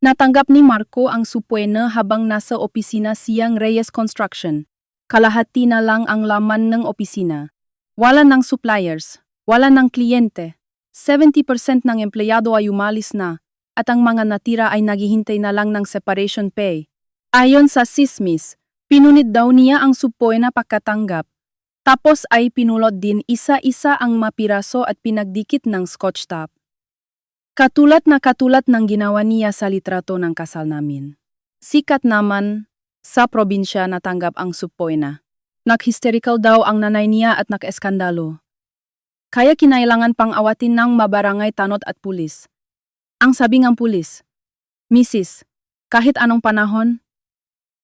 Natanggap ni Marco ang supuena habang nasa opisina siyang Reyes Construction. Kalahati na lang ang laman ng opisina. Wala ng suppliers, wala ng kliyente. 70% ng empleyado ay umalis na, at ang mga natira ay naghihintay na lang ng separation pay. Ayon sa sismis, pinunit daw niya ang supuena pagkatanggap. Tapos ay pinulot din isa-isa ang mapiraso at pinagdikit ng scotch tape. Katulad ng ginawa niya sa litrato ng kasal namin. Sikat naman, sa probinsya natanggap ang supuena. Nag-hysterical daw ang nanay niya at nag-eskandalo. Kaya kinailangan pang awatin ng mabarangay tanod at pulis. Ang sabi ng pulis, Mrs., kahit anong panahon,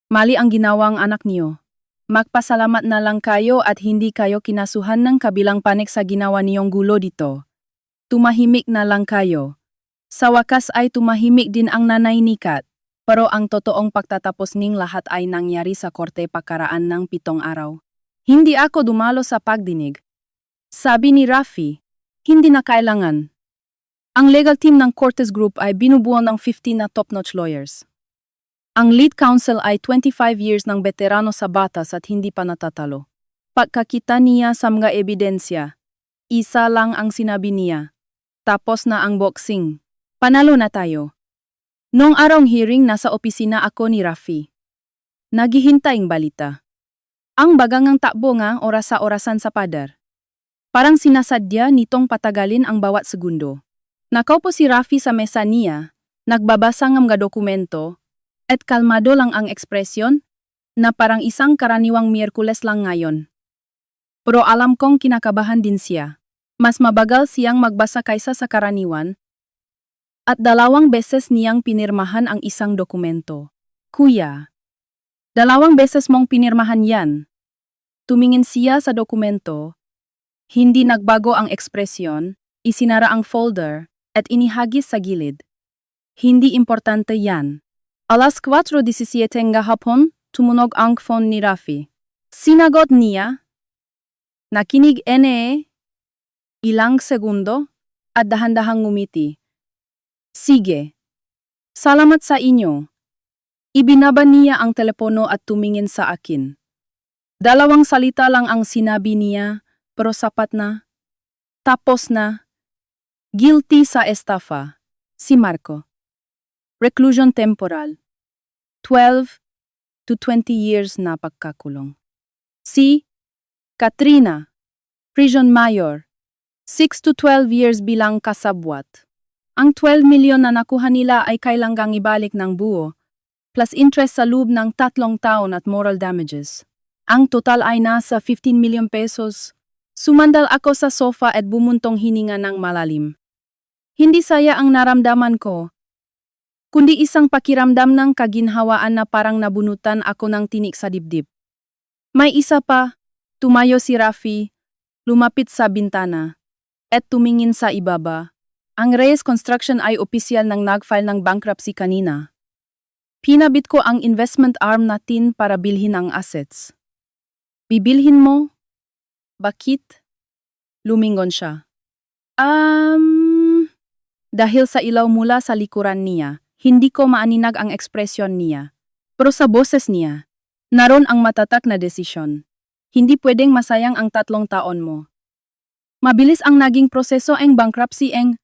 mali ang ginawang anak niyo. Magpasalamat na lang kayo at hindi kayo kinasuhan ng kabilang panik sa ginawa niyong gulo dito. Tumahimik na lang kayo. Sa wakas ay tumahimik din ang nanay ni Kat. Pero ang totoong pagtatapos ng lahat ay nangyari sa korte pagkaraan ng 7 araw. Hindi ako dumalo sa pagdinig. Sabi ni Rafi, hindi na kailangan. Ang legal team ng Cortes Group ay binubuo ng 15 na top-notch lawyers. Ang lead counsel ay 25 years ng veterano sa batas at hindi pa natatalo. Pagkakita niya sa mga ebidensya, isa lang ang sinabi niya. Tapos na ang boxing. Panalo na tayo. Noong araw hearing, nasa opisina ako ni Rafi. Naghihintaying balita. Ang bagangang takbo nga oras sa orasan sa pader. Parang sinasadya nitong patagalin ang bawat segundo. Nakaupo si Rafi sa mesa niya, nagbabasa ng mga dokumento, at kalmado lang ang ekspresyon, na parang isang karaniwang Miyerkules lang ngayon. Pero alam kong kinakabahan din siya. Mas mabagal siyang magbasa kaysa sa karaniwan, at 2 beses niyang pinirmahan ang isang dokumento. Kuya, 2 beses mong pinirmahan yan. Tumingin siya sa dokumento, hindi nagbago ang ekspresyon, isinara ang folder, at inihagis sa gilid. Hindi importante yan. Alas 4:17 nga hapon, tumunog ang phone ni Rafi. Sinagot niya. Nakinig ilang segundo, at dahan-dahang ngumiti. Sige. Salamat sa inyo. Ibinaba niya ang telepono at tumingin sa akin. 2 salita lang ang sinabi niya, pero sapat na. Tapos na. Guilty sa estafa. Si Marco. Reclusion temporal. 12 to 20 years na pagkakulong. Si Katrina. Prison mayor. 6 to 12 years bilang kasabwat. Ang 12 milyon na nakuha nila ay kailangang ibalik ng buo, plus interest sa loob ng 3 taon at moral damages. Ang total ay nasa 15 milyon pesos. Sumandal ako sa sofa at bumuntong hininga ng malalim. Hindi saya ang naramdaman ko, kundi isang pakiramdam ng kaginhawaan na parang nabunutan ako ng tinik sa dibdib. May isa pa, tumayo si Rafi, lumapit sa bintana, at tumingin sa ibaba. Ang Reyes Construction ay opisyal nang nag-file ng bankruptcy kanina. Pinabit ko ang investment arm natin para bilhin ang assets. Bibilhin mo? Bakit? Lumingon siya. Dahil sa ilaw mula sa likuran niya, hindi ko maaninag ang ekspresyon niya. Pero sa boses niya, naroon ang matatak na desisyon. Hindi pwedeng masayang ang 3 taon mo. Mabilis ang naging proseso ang bankruptcy ang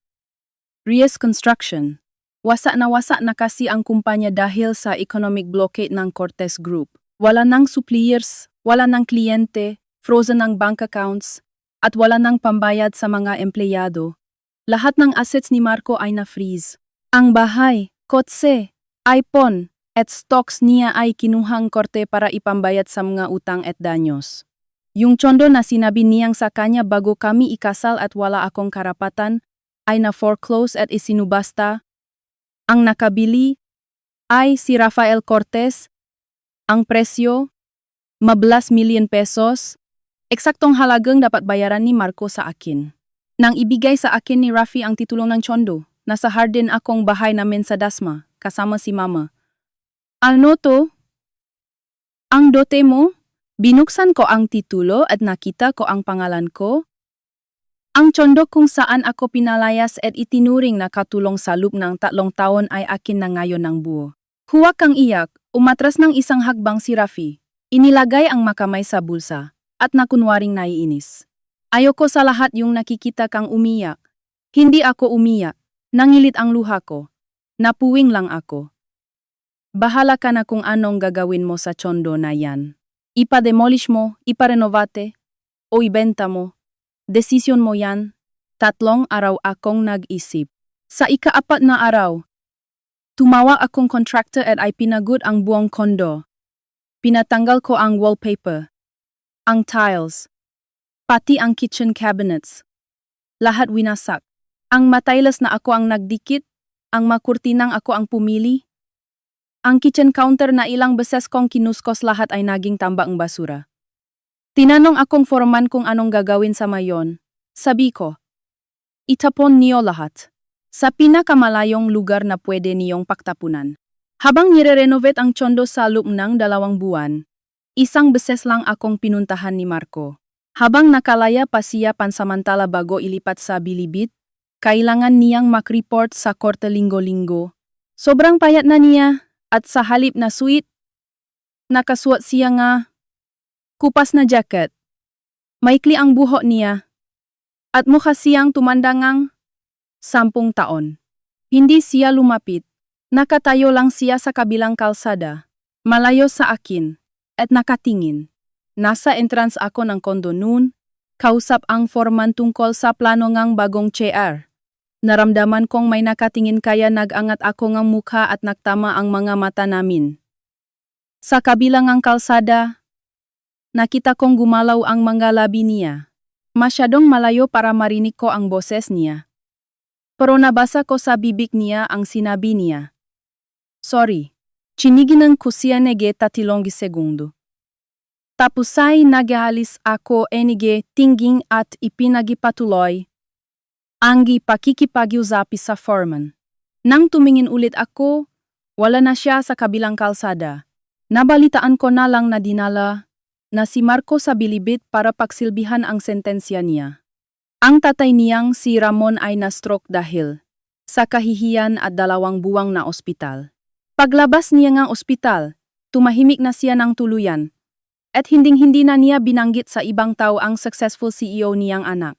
Reyes Construction. Wasa na kasi ang kumpanya dahil sa economic blockade ng Cortez Group. Wala nang suppliers, wala nang kliyente, frozen ang bank accounts, at wala nang pambayad sa mga empleyado. Lahat ng assets ni Marco ay na-freeze. Ang bahay, kotse, iPhone, at stocks niya ay kinuhang korte para ipambayad sa mga utang at danyos. Yung tsondo na sinabi niyang sa kanya bago kami ikasal at wala akong karapatan, ay na-foreclose at isinubasta. Ang nakabili ay si Rafael Cortez. Ang presyo, 12 milyon pesos. Eksaktong halagang dapat bayaran ni Marco sa akin. Nang ibigay sa akin ni Rafi ang titulo ng tsondo, nasa hardin akong bahay namin sa Dasma, kasama si Mama. Ano to? Ang dote mo? Binuksan ko ang titulo at nakita ko ang pangalan ko. Ang tsondo kung saan ako pinalayas at itinuring na katulong sa loob ng 3 taon ay akin na ngayon ng buo. Huwag kang iyak, umatras ng isang hakbang si Rafi. Inilagay ang makamay sa bulsa at nakunwaring naiinis. Ayoko sa lahat yung nakikita kang umiyak. Hindi ako umiyak. Nangilit ang luha ko. Napuwing lang ako. Bahala ka na kung anong gagawin mo sa tsondo na yan. Ipa-demolish mo, ipa-renovate, o ibenta mo. Desisyon mo yan. 3 araw akong nag-isip. Sa ika-4 na araw, tumawag akong contractor at ay pinagod ang buong kondo. Pinatanggal ko ang wallpaper, ang tiles, pati ang kitchen cabinets. Lahat winasak. Ang mataylas na ako ang nagdikit, ang makurtinang ako ang pumili. Ang kitchen counter na ilang beses kong kinuskos lahat ay naging tambang basura. Tinanong akong foreman kung anong gagawin sa mayon. Sabi ko, itapon niyo lahat. Sa pinakamalayong lugar na pwede niyong paktapunan. Habang nire-renovate ang tsondo sa loob ng 2 buwan, isang beses lang akong pinuntahan ni Marco. Habang nakalaya pa siya pansamantala bago ilipat sa Bilibid, kailangan niyang makreport sa korte linggo-linggo. Sobrang payat na niya, at sa halip na suit, nakasuot siya nga kupas na jacket. Maikli ang buhok niya, at mukha siyang tumandangang 10 taon. Hindi siya lumapit, nakatayo lang siya sa kabilang kalsada, malayo sa akin, at nakatingin. Nasa entrance ako ng kondo noon, kausap ang foreman tungkol sa plano ngang bagong CR. Naramdaman kong may nakatingin kaya nag-angat ako ngang mukha at naktama ang mga mata namin. Sa kabilang ang kalsada, nakita kong gumalaw ang mga labi niya. Masyadong malayo para marinig ko ang boses niya. Pero nabasa ko sa bibig niya ang sinabi niya. Sorry, chiniginan ko siya nege 3 segundo. Tapos ay nagahalis ako enige tinging at ipinagipatuloy ang pakikipagiusapi sa foreman. Nang tumingin ulit ako, wala na siya sa kabilang kalsada. Nabalitaan ko na lang na dinala na si Marco sa Bilibid para pagsilbihan ang sentensya niya. Ang tatay niyang si Ramon ay na-stroke dahil sa kahihiyan at 2 buwang na ospital. Paglabas niya ng ospital, tumahimik na siya ng tuluyan. At hinding-hindi na niya binanggit sa ibang tao ang successful CEO niyang anak.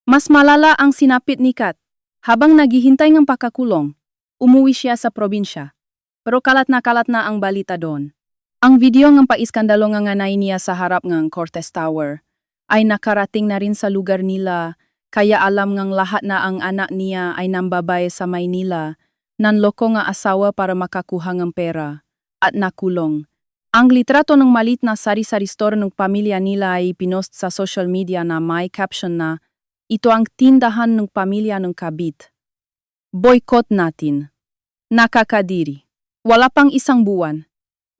Mas malala ang sinapit ni Kat. Habang naghihintay ng pakakulong, umuwi siya sa probinsya. Pero kalat na ang balita doon. Ang video ng paiskandalo nga nganay niya sa harap ng Cortez Tower ay nakarating na rin sa lugar nila, kaya alam ngang lahat na ang anak niya ay nambabay sa Maynila, nanloko nga asawa para makakuha ng pera, at nakulong. Ang litrato ng malit na sari-sari store ng pamilya nila ay pinost sa social media na may caption na, "Ito ang tindahan ng pamilya ng kabit. Boycott natin." Nakakadiri. Wala pang isang buwan.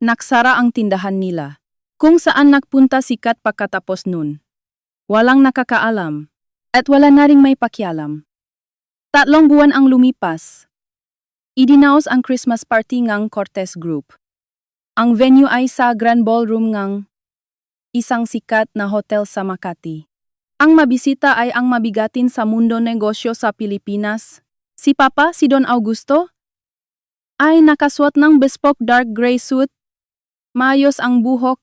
Naksara ang tindahan nila. Kung saan nagpunta si Kat pagkatapos nun. Walang nakakaalam. At wala na ring may pakialam. 3 buwan ang lumipas. Idinaos ang Christmas party ngang Cortez Group. Ang venue ay sa Grand Ballroom ngang isang sikat na hotel sa Makati. Ang mabisita ay ang mabigatin sa mundo negosyo sa Pilipinas. Si Papa, si Don Augusto, ay nakasuot ng bespoke dark gray suit, maayos ang buhok,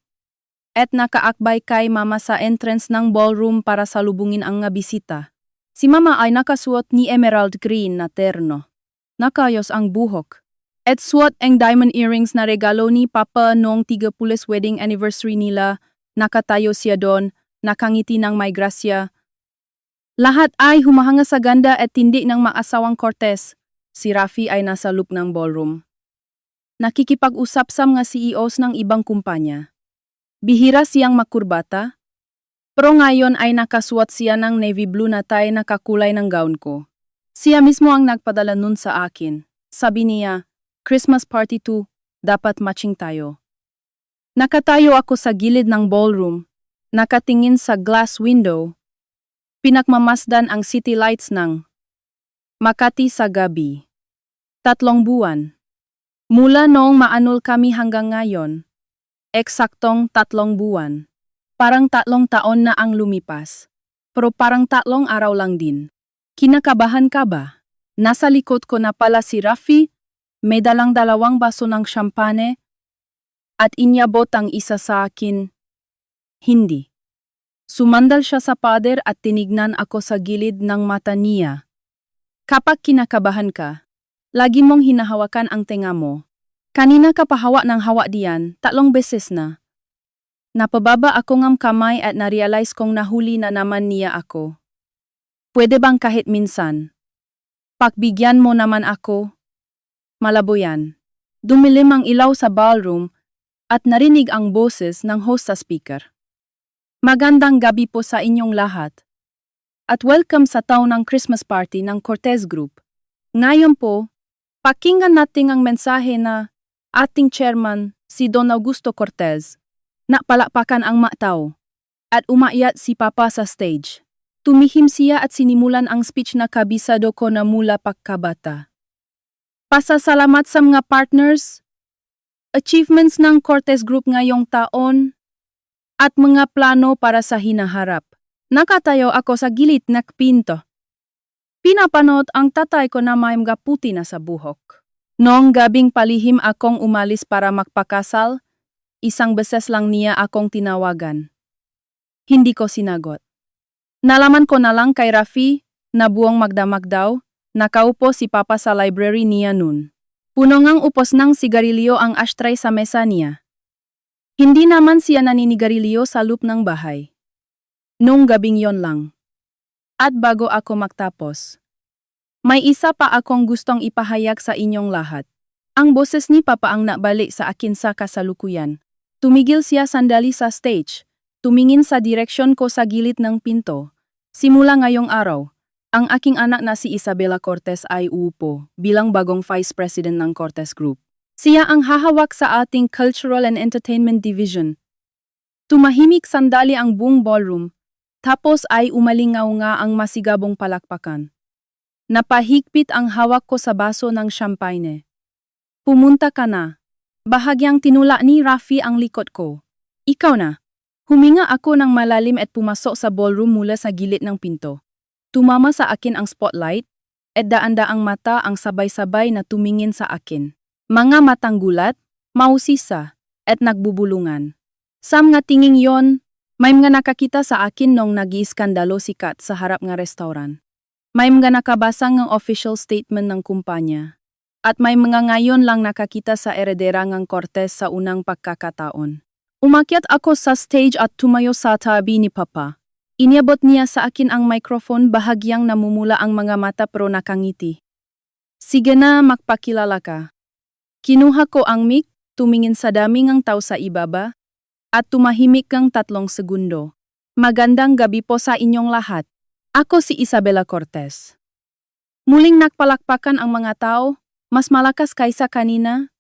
at nakaakbay kay Mama sa entrance ng ballroom para salubungin ang nga bisita. Si Mama ay nakasuot ni emerald green na terno. Nakayos ang buhok. At suot ang diamond earrings na regalo ni Papa noong 30 wedding anniversary nila. Nakatayo siya doon, nakangiti ng may grasya. Lahat ay humahanga sa ganda at tindi ng maasawang Cortez. Si Rafi ay nasa loop ng ballroom. Nakikipag-usap sa mga CEOs ng ibang kumpanya. Bihira siyang makurbata. Pero ngayon ay nakasuot siya ng navy blue na tie na kakulay ng gown ko. Siya mismo ang nagpadala nun sa akin. Sabi niya, "Christmas party 2, dapat matching tayo." Nakatayo ako sa gilid ng ballroom, nakatingin sa glass window. Pinagmamasdan ang city lights ng Makati sa gabi. 3 buwan. Mula noong maanol kami hanggang ngayon, eksaktong 3 buwan. Parang 3 taon na ang lumipas. Pero parang 3 araw lang din. Kinakabahan ka ba? Nasa likod ko na pala si Rafi, may dalang 2 baso ng champagne, at inyabot ang isa sa akin. Hindi. Sumandal siya sa pader at tinignan ako sa gilid ng mata niya. Kapag kinakabahan ka, lagi mong hinahawakan ang tenga mo. Kanina ka pahawa ng hawa diyan, 3 beses na. Napababa ako ng kamay at na-realize kong nahuli na naman niya ako. Pwede bang kahit minsan? Pagbigyan mo naman ako. Malabo yan. Dumilim ang ilaw sa ballroom at narinig ang boses ng host sa speaker. Magandang gabi po sa inyong lahat. At welcome sa taunang Christmas party ng Cortez Group. Ngayon po, pakinggan natin ang mensahe na ating chairman, si Don Augusto Cortez. Napalakpakan ang mataw at umakyat si Papa sa stage. Tumihim siya at sinimulan ang speech na kabisado ko na mula pagkabata. Pasasalamat sa mga partners, achievements ng Cortez Group ngayong taon, at mga plano para sa hinaharap. Nakatayo ako sa gilid ng pinto. Pinapanood ang tatay ko na may mga puti na sa buhok. Noong gabing palihim akong umalis para magpakasal, 1 beses lang niya akong tinawagan. Hindi ko sinagot. Nalaman ko na lang kay Rafi na buong magdamag daw, nakaupo si Papa sa library niya nun. Puno ngang upos ng sigarilyo ang ashtray sa mesa niya. Hindi naman siya naninigarilyo sa loob ng bahay. Noong gabing yon lang. At bago ako magtapos, may isa pa akong gustong ipahayag sa inyong lahat. Ang boses ni Papa ang nabalik sa akin sa kasalukuyan. Tumigil siya sandali sa stage, tumingin sa direksyon ko sa gilid ng pinto. Simula ngayong araw, ang aking anak na si Isabela Cortez ay uupo bilang bagong Vice President ng Cortez Group. Siya ang hahawak sa ating Cultural and Entertainment Division. Tumahimik sandali ang buong ballroom, tapos ay umalingaw nga ang masigabong palakpakan. Napahigpit ang hawak ko sa baso ng champagne. Pumunta ka na. Bahagyang tinula ni Rafi ang likod ko. Ikaw na. Huminga ako ng malalim at pumasok sa ballroom mula sa gilid ng pinto. Tumama sa akin ang spotlight, at daan-daang mata ang sabay-sabay na tumingin sa akin. Mga matang gulat, mausisa, at nagbubulungan. Sa mga tinging yon, May mga nakakita sa akin nung nag-iiskandalo si Kat sa harap ng restaurant. May mga nakabasa ng official statement ng kumpanya. At may mga ngayon lang nakakita sa eredera ng Cortez sa unang pagkakataon. Umakyat ako sa stage at tumayo sa tabi ni Papa. Iniabot niya sa akin ang microphone, bahagyang namumula ang mga mata pero nakangiti. Sige na, magpakilala ka. Kinuha ko ang mic, tumingin sa daming ang tao sa ibaba, at tumahimik ng 3 segundo. Magandang gabi po sa inyong lahat. Ako si Isabela Cortez. Muling nakpalakpakan ang mga tao, mas malakas kaysa kanina.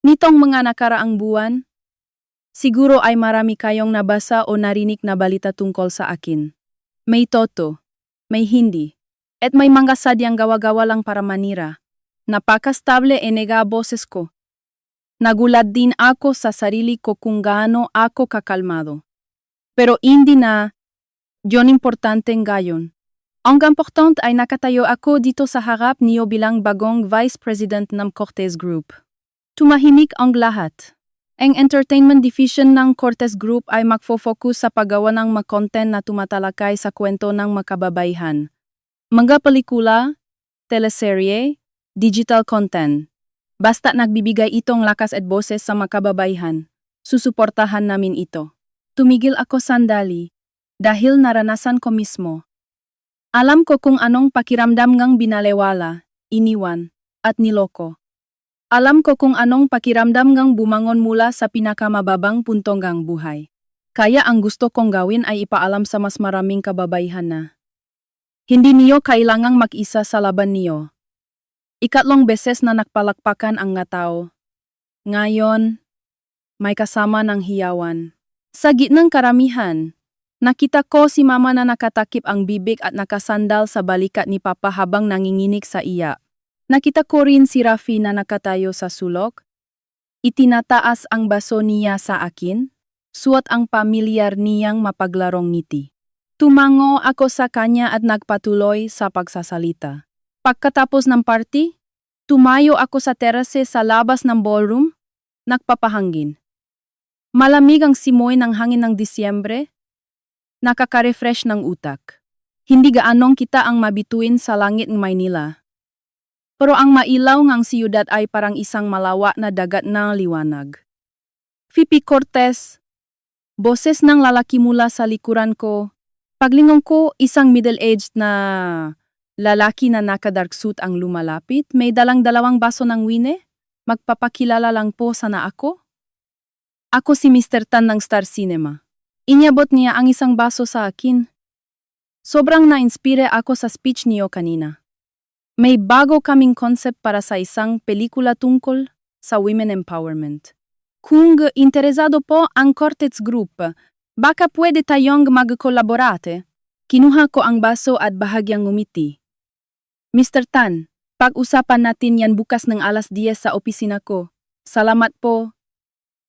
Nitong mga nakaraang buwan, siguro ay marami kayong nabasa o narinig na balita tungkol sa akin. May toto, may hindi, at may mga sadyang gawa-gawa lang para manira. Napakastable e nega boses ko. Nagulat din ako sa sarili ko kung gaano ako kakalmado. Pero hindi na, yon importante ngayon. Ang importante ay nakatayo ako dito sa harap niyo bilang bagong Vice President ng Cortez Group. Tumahimik ang lahat. Ang entertainment division ng Cortez Group ay magfo-focus sa paggawa ng mga content na tumatalakay sa kwento ng makababaihan. Mga pelikula, teleserye, digital content. Basta nagbibigay itong lakas at boses sa makababaihan, susuportahan namin ito. Tumigil ako sandali, dahil naranasan ko mismo. Alam ko kung anong pakiramdam ngang binalewala, iniwan, at niloko. Alam ko kung anong pakiramdam ngang bumangon mula sa pinakamababang punto ngang buhay. Kaya ang gusto kong gawin ay ipaalam sa mas maraming kababaihan na hindi niyo kailangang mag-isa sa laban niyo. Ikatlong beses na nakpalakpakan ang nga tao. Ngayon, may kasama ng hiyawan. Sa gitnang karamihan, nakita ko si Mama na nakatakip ang bibig at nakasandal sa balikat ni Papa habang nanginginig sa iya. Nakita ko rin si Rafi na nakatayo sa sulok. Itinataas ang baso niya sa akin, suot ang pamilyar niyang mapaglarong ngiti. Tumango ako sa kanya at nagpatuloy sa pagsasalita. Pagkatapos ng party, tumayo ako sa terase sa labas ng ballroom, nagpapahangin. Malamig ang simoy ng hangin ng Disyembre, nakaka-refresh ng utak. Hindi gaanong kita ang mabituin sa langit ng Maynila. Pero ang mailaw ngang siyudad ay parang isang malawa na dagat ng liwanag. Fipi Cortez, boses ng lalaki mula sa likuran ko. Paglingon ko, isang middle-aged na lalaki na naka-dark suit ang lumalapit, may dalang-dalawang baso ng wine. Magpapakilala lang po sana ako. Ako si Mr. Tan ng Star Cinema. Inyabot niya ang isang baso sa akin. Sobrang na-inspire ako sa speech niyo kanina. May bago kaming concept para sa isang pelikula tungkol sa women empowerment. Kung interesado po ang Cortez Group, baka pwede tayong magkolaborate. Kinuha ko ang baso at bahagyang ngumiti. Mr. Tan, pag-usapan natin yan bukas ng alas 10 sa opisina ko. Salamat po.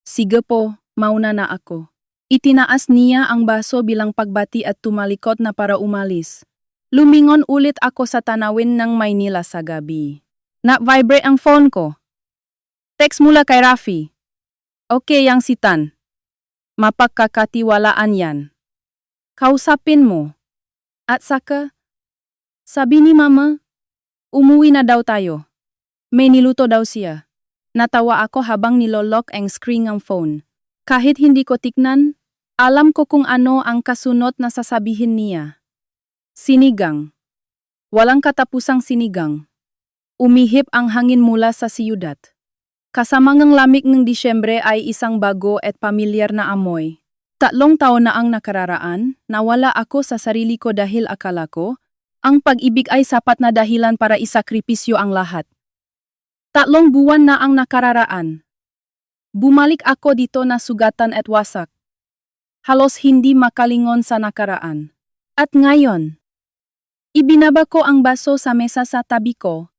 Sige po, mauna na ako. Itinaas niya ang baso bilang pagbati at tumalikod na para umalis. Lumingon ulit ako sa tanawin ng Maynila sa gabi. Na-vibrate ang phone ko. Text mula kay Rafi. Okay yang si Tan. Mapagkakatiwalaan yan. Kausapin mo. At saka, sabi ni Mama, umuwi na daw tayo. May niluto daw siya. Natawa ako habang nilolock ang screen ng phone. Kahit hindi ko tignan, alam ko kung ano ang kasunod na sasabihin niya. Sinigang. Walang katapusang sinigang. Umihip ang hangin mula sa siyudad. Kasama ng lamig ng Disyembre ay isang bago at pamilyar na amoy. 3 taon na ang nakararaan, nawala ako sa sarili ko dahil akala ko, ang pag-ibig ay sapat na dahilan para isakripisyo ang lahat. 3 buwan na ang nakararaan. Bumalik ako dito na sugatan at wasak. Halos hindi makalingon sa nakaraan. At ngayon, ibinaba ko ang baso sa mesa sa tabi ko,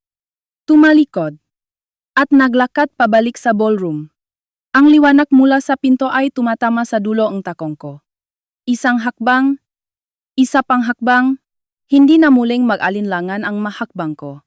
tumalikod, at naglakad pabalik sa ballroom. Ang liwanag mula sa pinto ay tumatama sa dulo ng takong ko. Isang hakbang, isa pang hakbang, hindi na muling mag-alinlangan ang mahakbang ko.